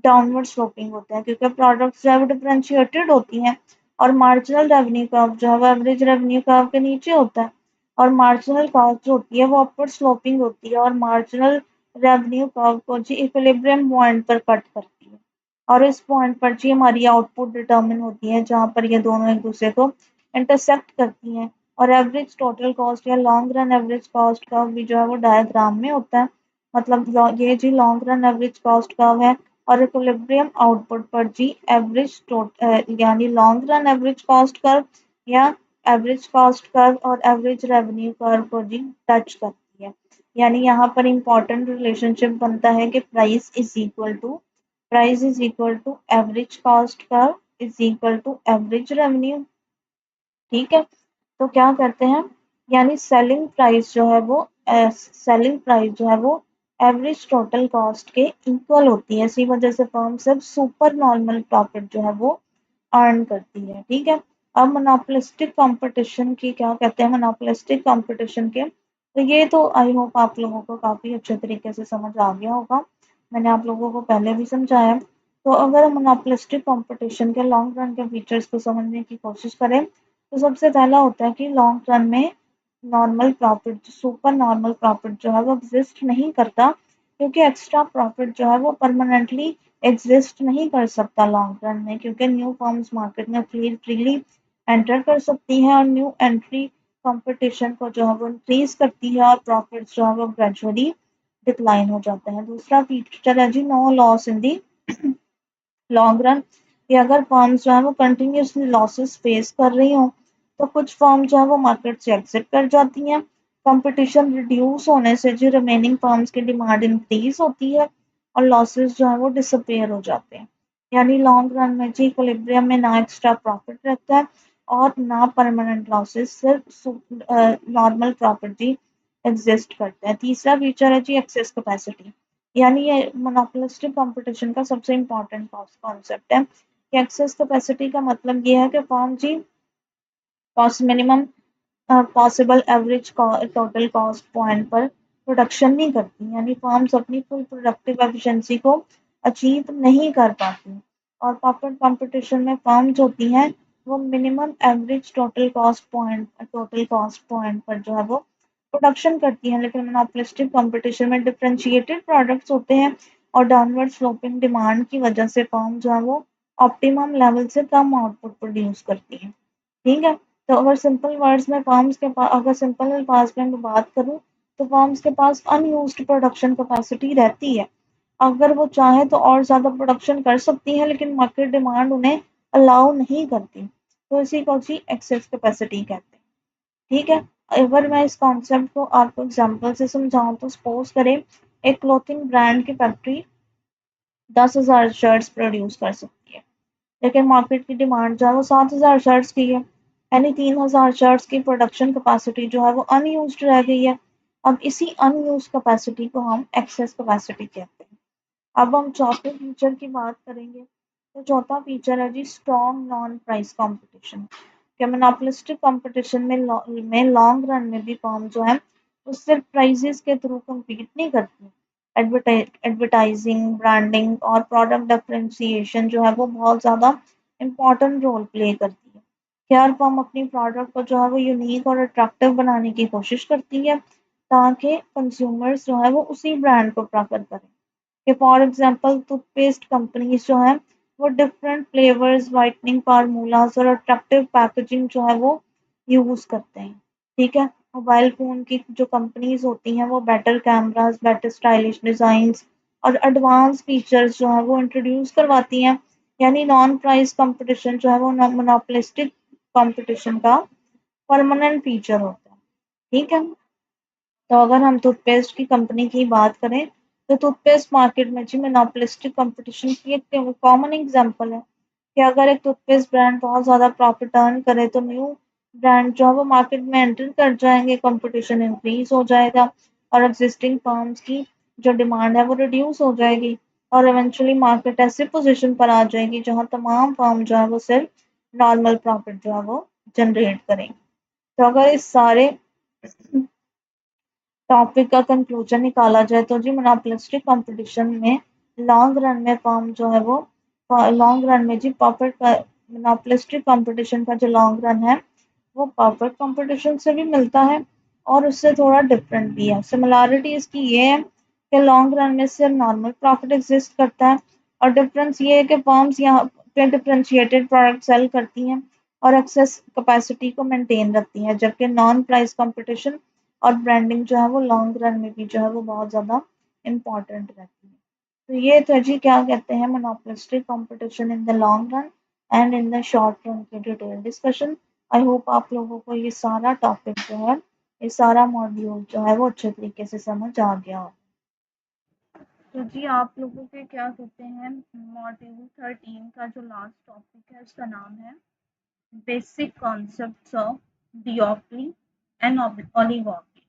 डाउनवर्ड स्लोपिंग होता है क्योंकि प्रोडक्ट्स जो है वो डिफरेंशिएटेड होती हैं और मार्जिनल रेवेन्यू कर्व जो है वो एवरेज रेवेन्यू कर्व के नीचे होता है और मार्जिनल कॉस्ट जो होती है वो अपवर्ड स्लोपिंग होती है और मार्जिनल रेवेन्यू कर्व को जी इक्विलिब्रियम पॉइंट पर कट करती है और इस पॉइंट पर जी हमारी आउटपुट डिटरमिन होती है जहाँ पर ये दोनों एक दूसरे को इंटरसेक्ट करती हैं और एवरेज टोटल कॉस्ट या long run average cost curve भी जो है वो डायग्राम में होता है। मतलब ये जी long run average cost curve है और इक्विलिब्रियम आउटपुट पर जी यानी long run average cost curve या एवरेज कॉस्ट कर्व और एवरेज रेवेन्यू कर्व को जी टच करती है। यानी यहाँ पर इम्पोर्टेंट रिलेशनशिप बनता है कि price is equal to average cost curve is equal to average revenue. ठीक है, तो क्या करते हैं, यानी सेलिंग प्राइस जो है वो एवरेज टोटल कॉस्ट के इक्वल होती है। इसी वजह से फर्म सिर्फ सुपर नॉर्मल प्रॉफिट जो है वो अर्न करती है। ठीक है, अब मोनोपोलिस्टिक कंपटीशन की क्या कहते हैं, मोनोपोलिस्टिक कंपटीशन के, तो ये तो आई होप आप लोगों को काफी अच्छे तरीके से समझ आ गया होगा। मैंने आप लोगों को पहले भी समझाया। तो अगर हम मोनोपोलिस्टिक कंपटीशन के लॉन्ग रन के फीचर्स को समझने की कोशिश करें तो सबसे पहला होता है कि लॉन्ग रन में normal profit, super normal profit जो है वो एग्जिस्ट नहीं करता, क्योंकि एक्स्ट्रा प्रॉफिट जो है वो परमानेंटली एग्जिस्ट नहीं कर सकता लॉन्ग रन में, क्योंकि न्यू फर्म्स मार्केट में फ्रीली एंटर कर सकती हैं और न्यू एंट्री कंपटीशन को जो है वो इंक्रीज करती है और प्रॉफिट जो है वो ग्रेजुअली डिक्लाइन हो जाता है। दूसरा फीचर है जी no loss in the long run, कि अगर फर्म्स जो है वो कंटिन्यूसली लॉसेस फेस कर रही हों तो कुछ फर्म जो है वो मार्केट से एग्जिट कर जाती हैं। कंपटीशन रिड्यूस होने से जो रिमेनिंग फर्म्स की डिमांड इंक्रीज होती है और लॉसेस जो है वो डिसअपेयर हो जाते हैं। यानी लॉन्ग रन में जी इक्विलिब्रियम में ना एक्स्ट्रा प्रॉफिट रहता है और ना परमानेंट लॉसेस, सिर्फ नॉर्मल प्रॉफिट जी एग्जिस्ट करते हैं। तीसरा फीचर है जी एक्सेस कैपेसिटी, यानी ये मोनोपोलिस्टिक कंपटीशन का सबसे इम्पोर्टेंट कॉन्सेप्ट है कि एक्सेस कैपेसिटी का मतलब ये है कि फर्म जी cost minimum possible average total cost point पर प्रोडक्शन नहीं करती, यानी फर्म्स अपनी फुल प्रोडक्टिव एफिशिएंसी को अचीव नहीं कर पाती। और प्रॉपर कंपटीशन में फर्म्स होती हैं वो minimum average total cost point पर जो है वो प्रोडक्शन करती हैं, लेकिन मोनोपोलिस्टिक कंपटीशन में डिफरेंशिएटेड प्रोडक्ट्स होते हैं और डाउनवर्ड स्लोपिंग डिमांड की वजह से फर्म जो है वो ऑप्टिमम लेवल से कम आउटपुट प्रोड्यूस करती है। ठीक है, तो अगर सिंपल वर्ड्स में फर्म्स के पास, अगर सिंपल अल्फाज में मैं बात करूं तो फर्म्स के पास अनयूज्ड प्रोडक्शन कैपेसिटी रहती है। अगर वो चाहे तो और ज़्यादा प्रोडक्शन कर सकती हैं, लेकिन मार्केट डिमांड उन्हें अलाउ नहीं करती, तो इसी को जी एक्सेस कैपेसिटी कहते हैं। ठीक है, अगर मैं इस कॉन्सेप्ट को आपको एग्जांपल से समझाऊं तो सपोज करें एक क्लोथिंग ब्रांड की फैक्ट्री 10,000 शर्ट्स प्रोड्यूस कर सकती है, लेकिन मार्केट की डिमांड जो है वो 7,000 शर्ट्स की है, यानी 3,000 शर्ट्स की प्रोडक्शन कैपेसिटी जो है वो अनयूज्ड रह गई है। अब इसी अनयूज कैपेसिटी को हम एक्सेस कैपेसिटी कहते हैं। अब हम चौथे फीचर की बात करेंगे, तो चौथा फीचर है G strong non price competition. कि मोनोपोलिस्टिक कंपटीशन में लॉन्ग रन में भी फर्म जो है वो सिर्फ प्राइजेस के थ्रू compete नहीं करती, एडवर्टाइजिंग, ब्रांडिंग और प्रोडक्ट डिफरेंशिएशन जो है वो बहुत ज़्यादा इम्पोर्टेंट रोल प्ले करती है। हर फर्म अपनी प्रोडक्ट को जो है वो यूनिक और अट्रैक्टिव बनाने की कोशिश करती है ताकि कंज्यूमर्स जो है वो उसी ब्रांड को प्रेफर करें। कि फॉर एग्जांपल टूथपेस्ट कंपनीज जो हैं वो डिफरेंट फ्लेवर्स, वाइटनिंग फार्मूलाज और अट्रैक्टिव पैकेजिंग जो है वो यूज करते हैं। ठीक है, मोबाइल फ़ोन की जो कंपनीज होती हैं वो better cameras, better stylish designs और एडवांस फीचर्स जो है वो इंट्रोड्यूस करवाती हैं। यानी नॉन प्राइस कंपटीशन जो है वो मोनोपोलिस्टिक कंपटीशन का परमानेंट फीचर होता है। ठीक है, तो अगर हम टूथपेस्ट की कंपनी की बात करें तो टूथपेस्ट मार्केट में जी मोनोपोलिस्टिक कंपटीशन की एक कॉमन एग्जांपल है कि अगर एक टूथपेस्ट ब्रांड बहुत ज़्यादा प्रॉफिट अर्न करे तो न्यू ब्रांड जो है वो मार्केट में एंटर कर जाएंगे, कंपटीशन इंक्रीज हो जाएगा और एग्जिस्टिंग फर्म्स की जो डिमांड है वो रिड्यूस हो जाएगी और इवेंचुअली मार्केट ऐसी पोजीशन पर आ जाएगी जहां तमाम फर्म जो है वो सिर्फ नॉर्मल प्रॉफिट जो है वो जनरेट करेंगे। तो अगर इस सारे टॉपिक का कंक्लूजन निकाला जाए तो जी मोनोपोलिस्टिक कंपटीशन में लॉन्ग रन में फर्म जो है वो लॉन्ग रन में जी प्रॉफिट का, मोनोपोलिस्टिक कंपटीशन का जो लॉन्ग रन है वो प्रॉफिट कंपटीशन से भी मिलता है और उससे थोड़ा डिफरेंट भी है। सिमिलैरिटी इसकी ये है कि लॉन्ग रन में सिर्फ नॉर्मल प्रॉफिट एग्जिस्ट करता है, और डिफरेंस ये है कि फर्म्स यहाँ पे डिफरेंशिएटेड प्रोडक्ट सेल करती हैं और एक्सेस कैपेसिटी को मेंटेन रखती हैं, जबकि नॉन प्राइस कंपटीशन और ब्रांडिंग जो है वो लॉन्ग रन में भी जो है वो बहुत ज़्यादा इम्पॉर्टेंट रहती है। तो ये तो जी क्या कहते हैं monopolistic competition in the long run and in the short run की डिटेल डिस्कशन। आई होप आप लोगों को ये सारा टॉपिक जो है, ये सारा मॉड्यूल जो है वो अच्छे तरीके से समझ आ गया हो। तो जी आप लोगों के क्या कहते हैं मॉड्यूल 13 का जो लास्ट टॉपिक है उसका नाम है बेसिक कॉन्सेप्ट्स ऑफ डिओप्ली एंड ओलिगोपली।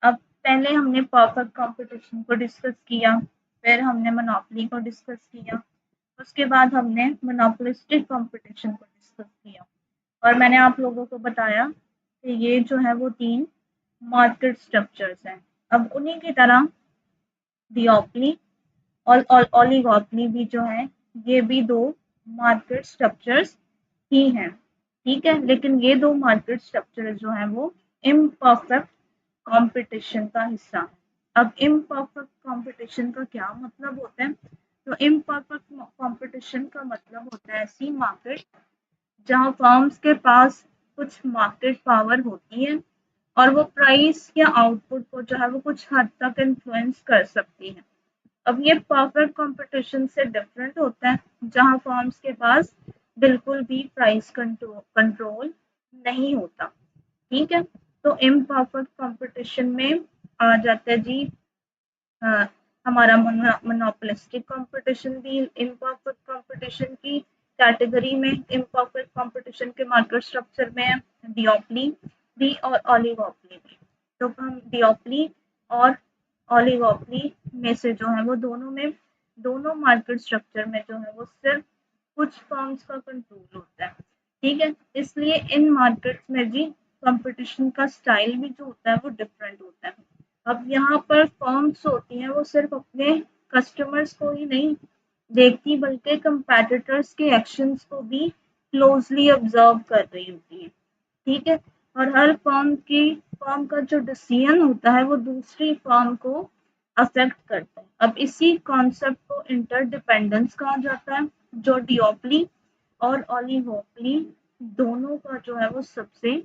अब पहले हमने परफेक्ट कंपटीशन को डिस्कस किया, फिर हमने मोनोपोली को डिस्कस किया, उसके बाद हमने मोनोपोलिस्टिक कंपटीशन को डिस्कस किया, और मैंने आप लोगों को बताया कि ये जो है वो 3 मार्केट स्ट्रक्चर्स हैं। अब उन्हीं की तरह डिओप्ली और ओलिगोपोली भी जो है ये भी 2 मार्केट स्ट्रक्चर्स ही हैं, ठीक है। लेकिन ये 2 मार्केट स्ट्रक्चर जो हैं वो इम्परफेक्ट कंपटीशन का हिस्सा है। अब इम्परफेक्ट कंपटीशन का क्या मतलब होता है? तो इम्परफेक्ट कंपटीशन का मतलब होता है ऐसी मार्केट जहां फर्म्स के पास कुछ मार्केट पावर होती है और वो प्राइस या आउटपुट को जो है वो कुछ हद तक इन्फ्लुएंस कर सकती है। अब ये परफेक्ट कंपटीशन से डिफरेंट होता है जहां फर्म्स के पास बिल्कुल भी प्राइस कंट्रोल नहीं होता, ठीक है। तो इम्परफेक्ट कंपटीशन में आ जाता है जी हाँ, हमारा मोनोपोलिस्टिक कंपटीशन भी इम्परफेक्ट कंपटीशन की कैटेगरी में, इम्परफेक्ट कंपटीशन के मार्केट स्ट्रक्चर में है डिओप्ली भी और ओलिगोपोली भी। तो हम डिओप्ली और ओलिगोपोली में से जो है वो दोनों मार्केट स्ट्रक्चर में जो है वो सिर्फ कुछ फर्म्स का कंट्रोल होता है, ठीक है। इसलिए इन मार्केट्स में जी कंपटीशन का स्टाइल भी जो होता है वो डिफरेंट होता है। अब यहाँ पर फर्म्स होती हैं वो सिर्फ अपने कस्टमर्स को ही नहीं देखती बल्कि कंपैटिटर्स के एक्शंस को भी क्लोजली ऑब्जर्व कर रही होती है, ठीक है। और हर फर्म का जो डिसीजन होता है वो दूसरी फर्म को अफेक्ट करता है। अब इसी कॉन्सेप्ट को इंटरडिपेंडेंस कहा जाता है, जो डिओप्ली और ओलिगोपोली दोनों का जो है वो सबसे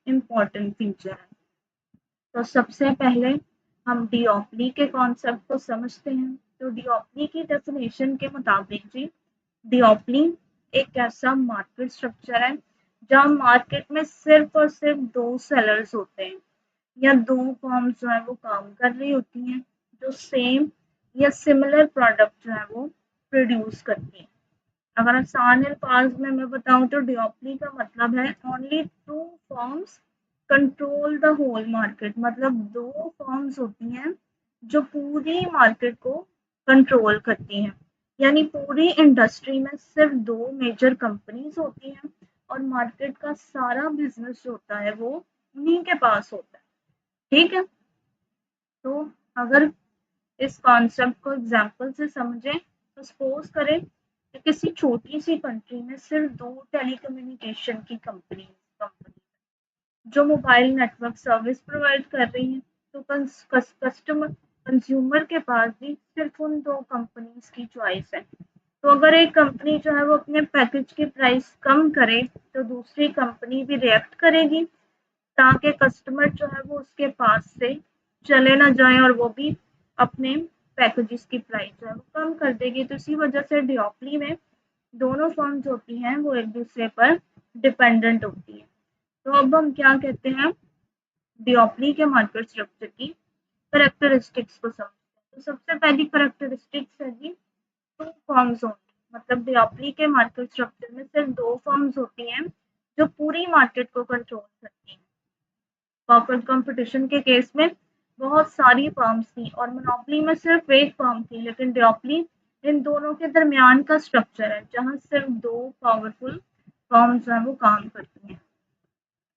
इम्पोर्टेंट फीचर है। तो सबसे पहले हम डिओप्ली के कॉन्सेप्ट को समझते हैं। तो डिओप्ली की डेफिनेशन के मुताबिक जी डिओप्ली एक ऐसा मार्केट स्ट्रक्चर है जहाँ मार्केट में सिर्फ और सिर्फ 2 सेलर्स होते हैं या 2 फर्म्स जो है वो काम कर रही होती हैं जो सेम या सिमिलर प्रोडक्ट जो है वो प्रोड्यूस करती हैं। अगर आसान अल्फाज में मैं बताऊं तो डिओप्ली का मतलब है only 2 firms control the whole market, मतलब 2 फर्म्स होती हैं जो पूरी मार्केट को कंट्रोल करती हैं। यानी पूरी इंडस्ट्री में सिर्फ 2 मेजर कंपनीज होती हैं और मार्केट का सारा बिजनेस जो होता है वो उन्हीं के पास होता है, ठीक है। तो अगर इस कॉन्सेप्ट को एग्जाम्पल से समझें तो सपोज करें कि किसी छोटी सी कंट्री में सिर्फ 2 टेलीकम्युनिकेशन की कंपनी जो मोबाइल नेटवर्क सर्विस प्रोवाइड कर रही हैं, तो कस्टमर कंज्यूमर के पास भी सिर्फ उन 2 कंपनीज की चॉइस है। तो अगर एक कंपनी जो है वो अपने पैकेज की प्राइस कम करे तो दूसरी कंपनी भी रिएक्ट करेगी ताकि कस्टमर जो है वो उसके पास से चले ना जाए और वो भी अपने पैकेजेस की प्राइस जो है वो कम कर देगी। तो इसी वजह से डिओप्ली में दोनों फर्म्स होती हैं वो एक दूसरे पर डिपेंडेंट होती है। तो अब हम क्या कहते हैं डिओप्ली के मार्केट स्ट्रक्चर की करेक्टरिस्टिक्स को समझते हैं। तो सबसे पहली करेक्टरिस्टिक्स है जी 2 फर्म्स ओनली, मतलब डिओप्ली के मार्केट स्ट्रक्चर में सिर्फ 2 फर्म्स होती हैं जो पूरी मार्केट को कंट्रोल करती हैं। परफेक्ट कंपटीशन के केस में बहुत सारी फर्म्स थी और मोनोपोली में सिर्फ एक फर्म थी, लेकिन डिओप्ली इन दोनों के दरमियान का स्ट्रक्चर है जहां सिर्फ 2 पावरफुल फर्म्स हैं वो काम करती हैं।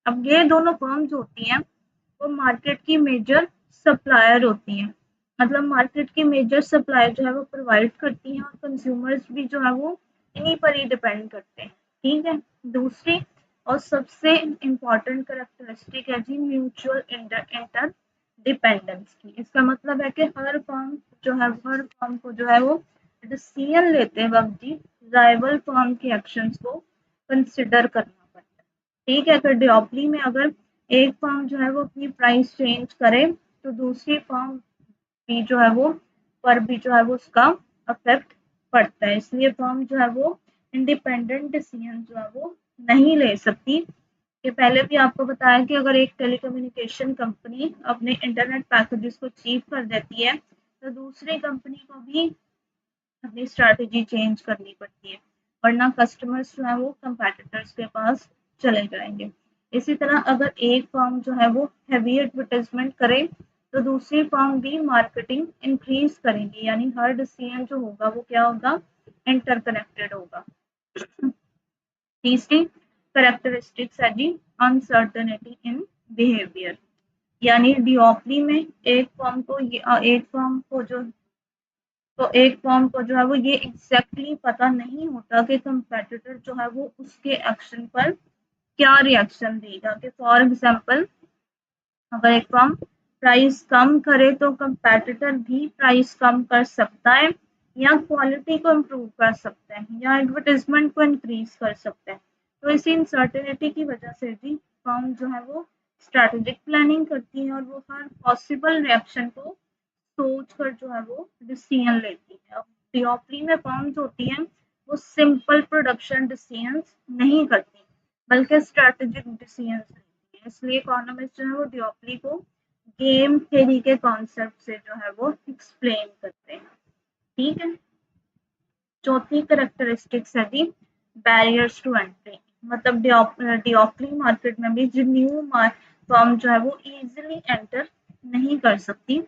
अब ये दोनों फर्म्स होती हैं वो मार्केट की मेजर सप्लायर होती हैं, मतलब मार्केट की मेजर सप्लाई जो है वो प्रोवाइड करती हैं और कंज्यूमर्स भी जो है वो इन्हीं पर ही डिपेंड करते हैं, ठीक है। दूसरी और सबसे इम्पोर्टेंट करेक्टरिस्टिक है जी म्यूचुअल इंटर डिपेंडेंस की। इसका मतलब है कि हर फर्म जो है, हर फर्म को जो है वो डिसीजन लेते वक्त जी राइवल फर्म के एक्शंस को कंसिडर करना पड़ता है। ठीक है, फिर डिओप्ली में अगर एक फर्म जो है वो अपनी प्राइस चेंज करे तो दूसरी फर्म भी जो है वो पर भी जो है वो उसका अफेक्ट पड़ता है। इसलिए फर्म जो है वो इंडिपेंडेंट डिसीजन जो है वो नहीं ले सकती। ये पहले भी आपको बताया कि अगर एक टेलीकम्युनिकेशन कंपनी अपने इंटरनेट पैकेजेस को चीप कर देती है तो दूसरी कंपनी को भी अपनी स्ट्रैटेजी चेंज करनी पड़ती है, वरना कस्टमर्स जो है वो कंपैटिटर्स के पास चले जाएंगे। इसी तरह अगर एक फर्म जो है वो हैवी एडवर्टाइजमेंट करे तो दूसरी फर्म भी मार्केटिंग इंक्रीज करेंगी, यानी हर डिसीजन जो होगा वो क्या होगा, इंटरकनेक्टेड होगा। तीसरी करेक्टरिस्टिक्स है जी अनसर्टेनिटी इन बिहेवियर, यानी डिओप्ली में एक फर्म को जो एक फर्म को जो है वो ये एग्जैक्टली पता नहीं होता कि कंपेटिटर जो है वो उसके एक्शन पर क्या रिएक्शन देगा। कि फॉर एग्जांपल अगर एक फर्म प्राइस कम करे तो कंपेटिटर भी प्राइस कम कर सकता है, या क्वालिटी को इम्प्रूव कर सकता है, या एडवर्टाइजमेंट को इंक्रीज कर सकता है। तो इसी इनसर्टेनिटी की वजह से भी फर्म जो है वो स्ट्रैटेजिक प्लानिंग करती है और वो हर पॉसिबल रिएक्शन को सोच कर जो है वो डिसीजन लेती है। अब डिओप्ली में फर्म्स होती हैं वो सिंपल प्रोडक्शन डिसीजंस नहीं करती बल्कि स्ट्रैटेजिक डिसीजंस लेती है। इसलिए इकोनॉमिस्ट जो है वो डिओप्ली को गेम थ्योरी के कॉन्सेप्ट से जो है वो एक्सप्लेन करते हैं। ठीक है, चौथी करेक्टरिस्टिक्स है दी बैरियर्स टू एंट्री, मतलब डिओप्ली मार्केट में भी जो न्यू फर्म जो है वो इजीली एंटर नहीं कर सकती।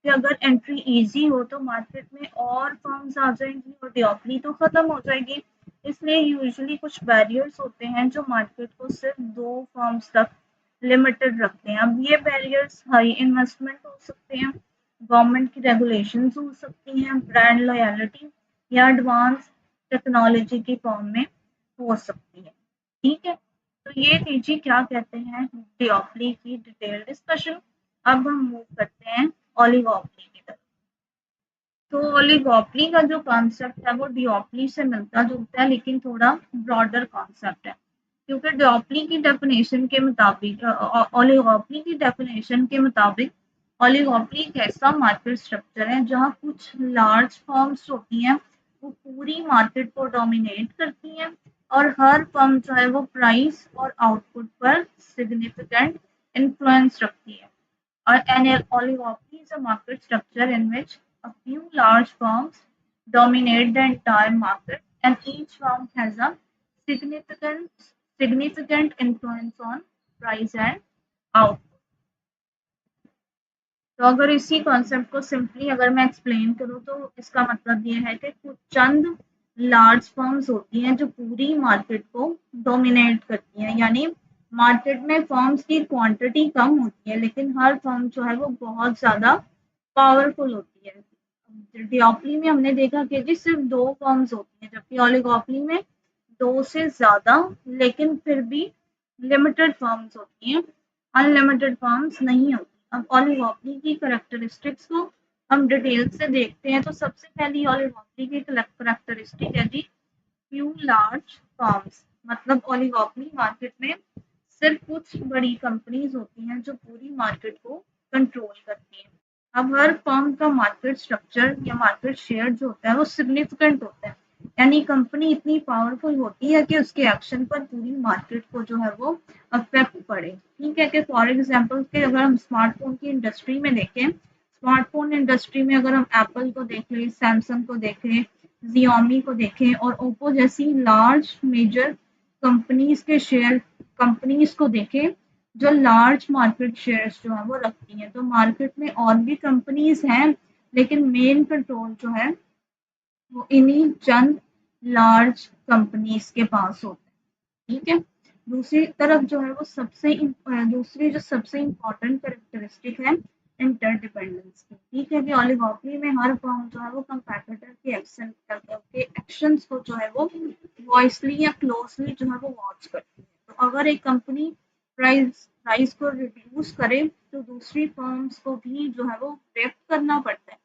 कि अगर एंट्री इजी हो तो मार्केट में और फर्म्स आ जाएंगी और डिओप्ली तो खत्म हो जाएगी। इसलिए यूजुअली कुछ बैरियर्स होते हैं जो मार्केट को सिर्फ दो फर्म्स तक लिमिटेड रखते हैं। अब ये बैरियर्स हाई इन्वेस्टमेंट हो सकते हैं, गवर्नमेंट की रेगुलेशंस हो सकती हैं, ब्रांड लॉयल्टी या एडवांस टेक्नोलॉजी की फॉर्म में हो सकती है। ठीक है, तो ये थी जी क्या कहते हैं डिओप्ली की डिटेल डिस्कशन। अब हम मूव करते हैं ओलिगोपोली की तरफ। तो ओलिगोपोली का जो कॉन्सेप्ट है वो डिओप्ली से मिलता जुलता है लेकिन थोड़ा ब्रॉडर कॉन्सेप्ट है, क्योंकि डिओप्ली की डेफिनेशन के मुताबिक ओलिगोपोली की डेफिनेशन के मुताबिक ओलिगोपोली एक ऐसा मार्केट स्ट्रक्चर है जहां कुछ लार्ज फर्म्स होती हैं वो पूरी मार्केट को डोमिनेट करती हैं और हर फर्म जो है वो प्राइस और आउटपुट पर सिग्निफिकेंट इन्फ्लुएंस रखती है। An oligopoly is a market structure in which a few large firms dominate the entire market, and each firm has a significant significant influence on price and output. तो अगर इसी concept को simply अगर मैं explain करूँ तो इसका मतलब ये है कि कुछ चंद लार्ज फर्म्स होती हैं जो पूरी मार्केट को डोमिनेट करती हैं, यानी मार्केट में फर्म्स की क्वांटिटी कम होती है लेकिन हर फर्म जो है वो बहुत ज़्यादा पावरफुल होती है। डिओप्ली में हमने देखा कि जी सिर्फ दो फर्म्स होती हैं, जबकि ओलिगोपोली में दो से ज़्यादा, लेकिन फिर भी लिमिटेड फर्म्स होती हैं, अनलिमिटेड फर्म्स नहीं होती। अब ओलिगोपोली की करैक्टरिस्टिक्स को हम डिटेल से देखते हैं। तो सबसे पहली ओलिगोपोली की करैक्टरिस्टिक है जी फ्यू लार्ज फर्म्स, मतलब ओलिगोपोली मार्केट में सिर्फ कुछ बड़ी कंपनीज होती हैं जो पूरी मार्केट को कंट्रोल करती हैं। अब हर फर्म का मार्केट स्ट्रक्चर या मार्केट शेयर जो होता है वो सिग्निफिकेंट होता है, यानी कंपनी इतनी पावरफुल होती है कि उसके एक्शन पर पूरी मार्केट को जो है वो अफेक्ट पड़े। ठीक है, कि फॉर एग्जांपल के अगर हम स्मार्टफोन की इंडस्ट्री में देखें, स्मार्टफोन इंडस्ट्री में अगर हम एप्पल को देख लें, सैमसंग को देखें, जियोमी को देखें और ओप्पो जैसी लार्ज मेजर कंपनीज के शेयर कंपनीज को देखें जो लार्ज मार्केट शेयर्स जो है वो रखती हैं, तो मार्केट में और भी कंपनीज हैं लेकिन मेन कंट्रोल जो है वो इन्हीं चंद लार्ज कंपनीज के पास होता है। ठीक है, दूसरी तरफ जो है वो दूसरी जो सबसे इम्पोर्टेंट करेक्टरिस्टिक है इंटरडिपेंडेंस की। ठीक है, कि ओलिगोपोली में हर फर्म जो है वो कंपैटिटर के एक्शंस को जो है वो वॉइसली या क्लोजली जो है वो वॉच करती है। तो अगर एक कंपनी प्राइस प्राइस को रिड्यूस करे तो दूसरी फर्म्स को भी जो है वो रिएक्ट करना पड़ता है।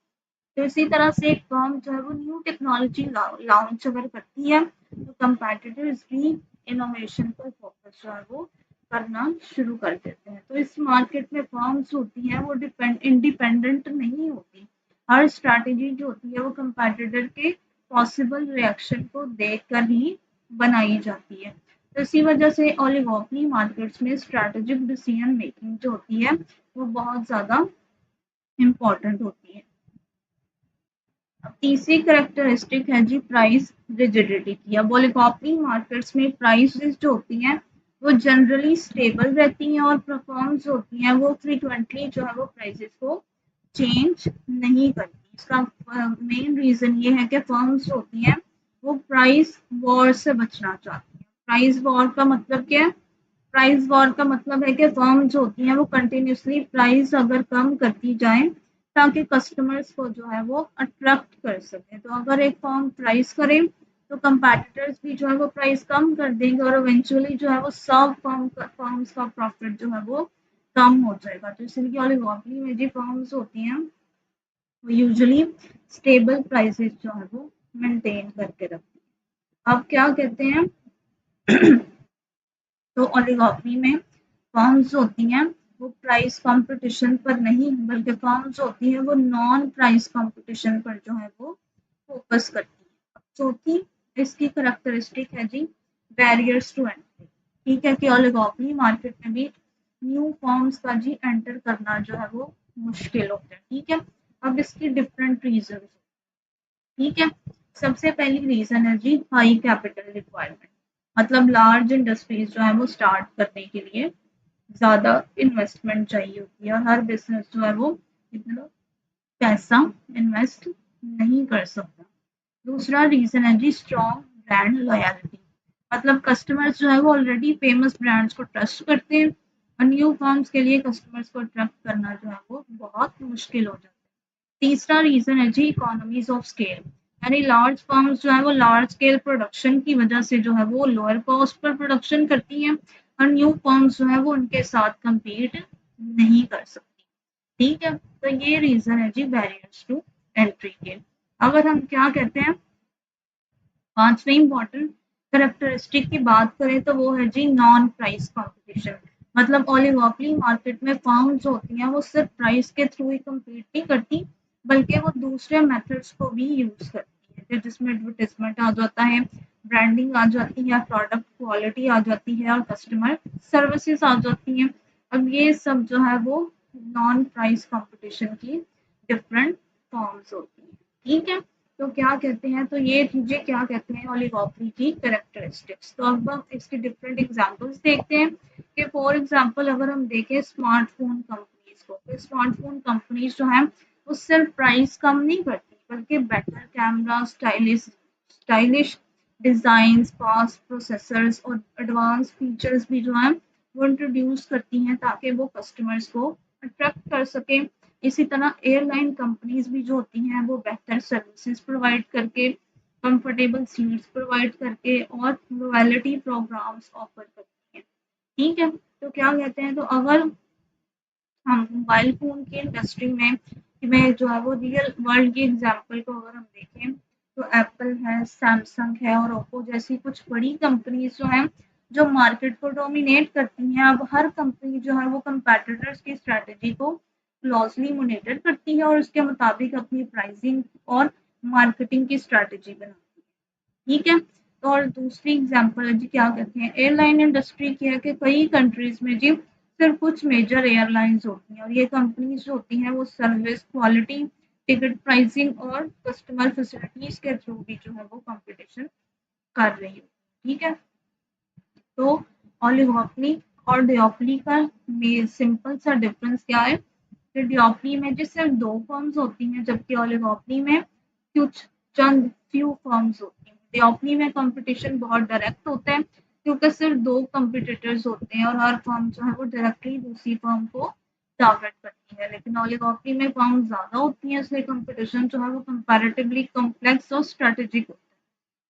तो इसी तरह से एक फर्म जो है वो न्यू टेक्नोलॉजी लॉन्च अगर करती है तो कंपैटिटर्स भी इनोवेशन पर फोकस जो है वो करना शुरू कर देते हैं। तो इस मार्केट में फर्म्स होती हैं वो इंडिपेंडेंट नहीं होती। हर स्ट्रैटेजी जो होती है वो कंपैटिटर के पॉसिबल रिएक्शन को देखकर ही बनाई जाती है। तो इसी वजह से ओलिगोपोली मार्केट्स में स्ट्रैटेजिक डिसीजन मेकिंग जो होती है वो बहुत ज़्यादा इम्पोर्टेंट होती है। अब तीसरी करैक्टरिस्टिक है जी प्राइस रिजिडिटी की। अब ओलिगोपोली मार्केट्स में प्राइसेस जो होती हैं वो जनरली स्टेबल रहती हैं और परफॉर्म्स होती हैं वो फ्रीक्वेंटली जो है वो प्राइसेस को चेंज नहीं करती। इसका मेन रीज़न ये है कि फर्म्स होती हैं वो प्राइस वॉर से बचना चाहती हैं। प्राइस वॉर का मतलब क्या है? प्राइस वॉर का मतलब है कि फर्म जो होती हैं वो कंटिन्यूसली प्राइस अगर कम करती जाएं ताकि कस्टमर्स को जो है वो अट्रैक्ट कर सके। तो अगर एक फर्म प्राइस करे तो कंपैटिटर्स भी जो है वो प्राइस कम कर देंगे और इवेंचुअली जो है वो सब फर्म्स का प्रॉफिट जो है वो कम हो जाएगा। तो इसलिए ओलिगोपोली में जो फर्म्स होती हैं वो यूजुअली स्टेबल प्राइसेस जो है वो मेंटेन करके रखती हैं। अब क्या कहते हैं तो ओलिगोपोली में फर्म्स होती हैं वो प्राइस कंपटीशन पर नहीं बल्कि फर्म्स होती हैं वो नॉन प्राइस कंपटीशन पर जो है वो फोकस करती है। चौथी इसकी करैक्टरिस्टिक है जी बैरियर्स टू एंट्री। ठीक है कि ओलिगोपोली मार्केट में भी न्यू फर्म्स का जी एंटर करना जो है वो मुश्किल होता है। ठीक है, अब इसकी डिफरेंट रीजन। ठीक है, सबसे पहली रीजन है जी हाई कैपिटल रिक्वायरमेंट। मतलब लार्ज इंडस्ट्रीज जो है वो स्टार्ट करने के लिए ज़्यादा इन्वेस्टमेंट चाहिए होती है और हर बिजनेस जो है वो इतना पैसा इन्वेस्ट नहीं कर सकता। दूसरा रीज़न है जी स्ट्रॉन्ग ब्रांड लॉयल्टी। मतलब कस्टमर्स जो है वो ऑलरेडी फेमस ब्रांड्स को ट्रस्ट करते हैं और न्यू फर्म्स के लिए कस्टमर्स को अट्रैक्ट करना जो है वो बहुत मुश्किल हो जाता है। तीसरा रीज़न है जी इकोनॉमीज ऑफ स्केल। यानी लार्ज फर्म्स जो है वो लार्ज स्केल प्रोडक्शन की वजह से जो है वो लोअर कॉस्ट पर प्रोडक्शन करती हैं और न्यू फर्म्स जो है वो उनके साथ compete नहीं कर सकती। ठीक है, तो ये रीज़न है जी बैरियर्स टू एंट्री के। अगर हम क्या कहते हैं पांचवी इंपॉर्टेंट कैरेक्टरिस्टिक की बात करें तो वो है जी नॉन प्राइस कंपटीशन। मतलब ओलिगोपोली मार्केट में फर्म्स होती हैं वो सिर्फ प्राइस के थ्रू ही compete नहीं करती बल्कि वो दूसरे मेथड्स को भी यूज करती है जिसमें एडवर्टाइजमेंट आ जाता है, ब्रांडिंग आ जाती है, प्रोडक्ट क्वालिटी आ जाती है और कस्टमर सर्विसेज आ जाती हैं। अब ये सब जो है वो नॉन प्राइस कंपटीशन की डिफरेंट फॉर्म्स होती हैं। ठीक है, तो क्या कहते हैं तो ये चीज़ें क्या कहते हैं ओलिगोपोली की कैरेक्टरिस्टिक्स। तो अब हम इसके डिफरेंट एग्जांपल्स देखते हैं कि फॉर एग्जांपल अगर हम देखें स्मार्टफोन कंपनीज को तो स्मार्टफोन कंपनीज जो है वो सिर्फ प्राइस कम नहीं करती बल्कि better camera, stylish design, fast processors और एडवांस फीचर्स भी जो है वो इंट्रोड्यूस करती हैं ताकि वो कस्टमर्स को अट्रैक्ट कर सकें। इसी तरह एयरलाइन कंपनीज भी जो होती हैं वो बेहतर सर्विसेज प्रोवाइड करके, कंफर्टेबल सीट्स प्रोवाइड करके और लॉयल्टी प्रोग्राम्स ऑफर करती हैं। ठीक है, तो क्या कहते हैं तो अगर हम मोबाइल फ़ोन की इंडस्ट्री में जो है वो रियल वर्ल्ड की एग्जांपल को अगर हम देखें तो एप्पल है, सैमसंग है और ओप्पो जैसी कुछ बड़ी कंपनीज जो हैं जो मार्केट को डोमिनेट करती हैं। अब हर कंपनी जो है वो कंपैटिटर्स की स्ट्रैटेजी को क्लोजली मॉनिटर करती है और उसके मुताबिक अपनी प्राइसिंग और मार्केटिंग की स्ट्रैटेजी बनाती है। ठीक है, तो और दूसरी एग्जांपल है जी क्या कहते हैं एयरलाइन इंडस्ट्री की है कि कई कंट्रीज में जी सिर्फ कुछ मेजर एयरलाइंस होती हैं और ये कंपनीज जो होती हैं वो सर्विस क्वालिटी, टिकट प्राइसिंग और कस्टमर फैसिलिटीज के थ्रू भी जो है वो कंपटीशन कर रही है। ठीक है, तो ओलिगोपोली और डिओपोली का सिंपल सा डिफरेंस क्या है कि डिओपोली में जो सिर्फ दो फर्म्स होती हैं जबकि ओलिगोपोली में कुछ चंद फ्यू फर्म्स होती हैं। डिओपोली में कंपटीशन बहुत डायरेक्ट होता है क्योंकि सिर्फ दो कंपटीटर्स होते हैं और हर फर्म जो है वो डायरेक्टली दूसरी फर्म को टारगेट करती है। लेकिन ओलिगोपोली में फर्म ज़्यादा होती हैं इसलिए कंपटीशन जो है वो कंपैरेटिवली कॉम्प्लेक्स और स्ट्रेटेजिक होता है।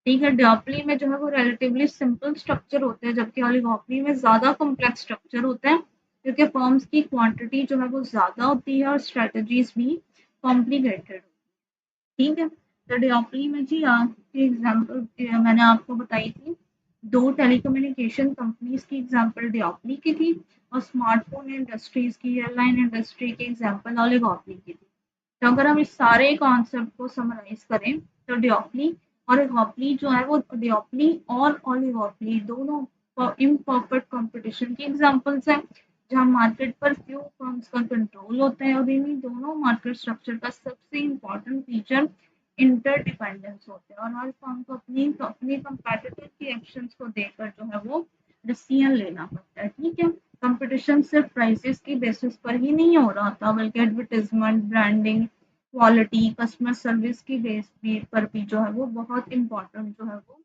ठीक है, डिओपोली में जो है वो रिलेटिवली सिंपल स्ट्रक्चर होते हैं जबकि ओलिगोपोली में ज़्यादा कॉम्प्लेक्स स्ट्रक्चर होता है क्योंकि फर्म्स की क्वांटिटी जो है वो ज़्यादा होती है और स्ट्रेटजीज भी कॉम्प्लिकेटेड। ठीक है, तो डिओप्ली में जी आपकी एग्जांपल मैंने आपको बताई थी, दो टेलीकम्युनिकेशन कंपनीज की एग्जांपल डिओप्ली की थी और स्मार्टफोन इंडस्ट्रीज की, एयरलाइन इंडस्ट्री की एग्जांपल ओलिगोपोली की थी। तो अगर हम इस सारे कॉन्सेप्ट को समराइज करें तो डिओप्ली और ओलिगोपोली जो है वो डिओप्ली और ओलिगोपोली दोनों इम्परफेक्ट कंपटीशन की एग्जांपल्स हैं, जहाँ मार्केट पर फ्यू फर्म्स का कंट्रोल होता है और इन्हीं दोनों मार्केट स्ट्रक्चर का सबसे इम्पोर्टेंट फीचर इंटरडिपेंडेंस होते हैं और हर फर्म को अपनी अपने कंपेटिटर की एक्शंस को देखकर जो है वो डिसीजन लेना पड़ता है। ठीक है, कंपटीशन सिर्फ प्राइसेस की बेसिस पर ही नहीं हो रहा था, बल्कि advertisement, branding, quality, customer service की बेस भी पर भी जो है वो बहुत इम्पोर्टेंट जो है वो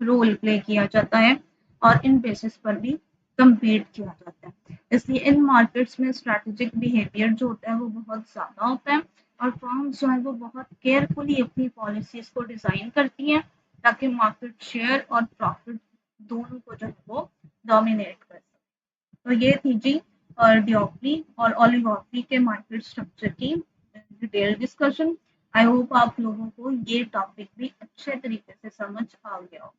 रोल प्ले किया जाता है और इन बेसिस पर भी compete किया जाता है। इसलिए इन मार्केट्स में स्ट्रैटेजिक बिहेवियर जो होता है वो बहुत ज़्यादा होता है और फर्म्स जो है वो बहुत केयरफुली अपनी पॉलिसीज को डिज़ाइन करती हैं ताकि मार्केट शेयर और प्रॉफिट दोनों को जो है वो डोमिनेट कर सके। तो ये थी जी डिओप्ली और ओलिगोपोली के मार्केट स्ट्रक्चर की डिटेल डिस्कशन। आई होप आप लोगों को ये टॉपिक भी अच्छे तरीके से समझ आ गया हो।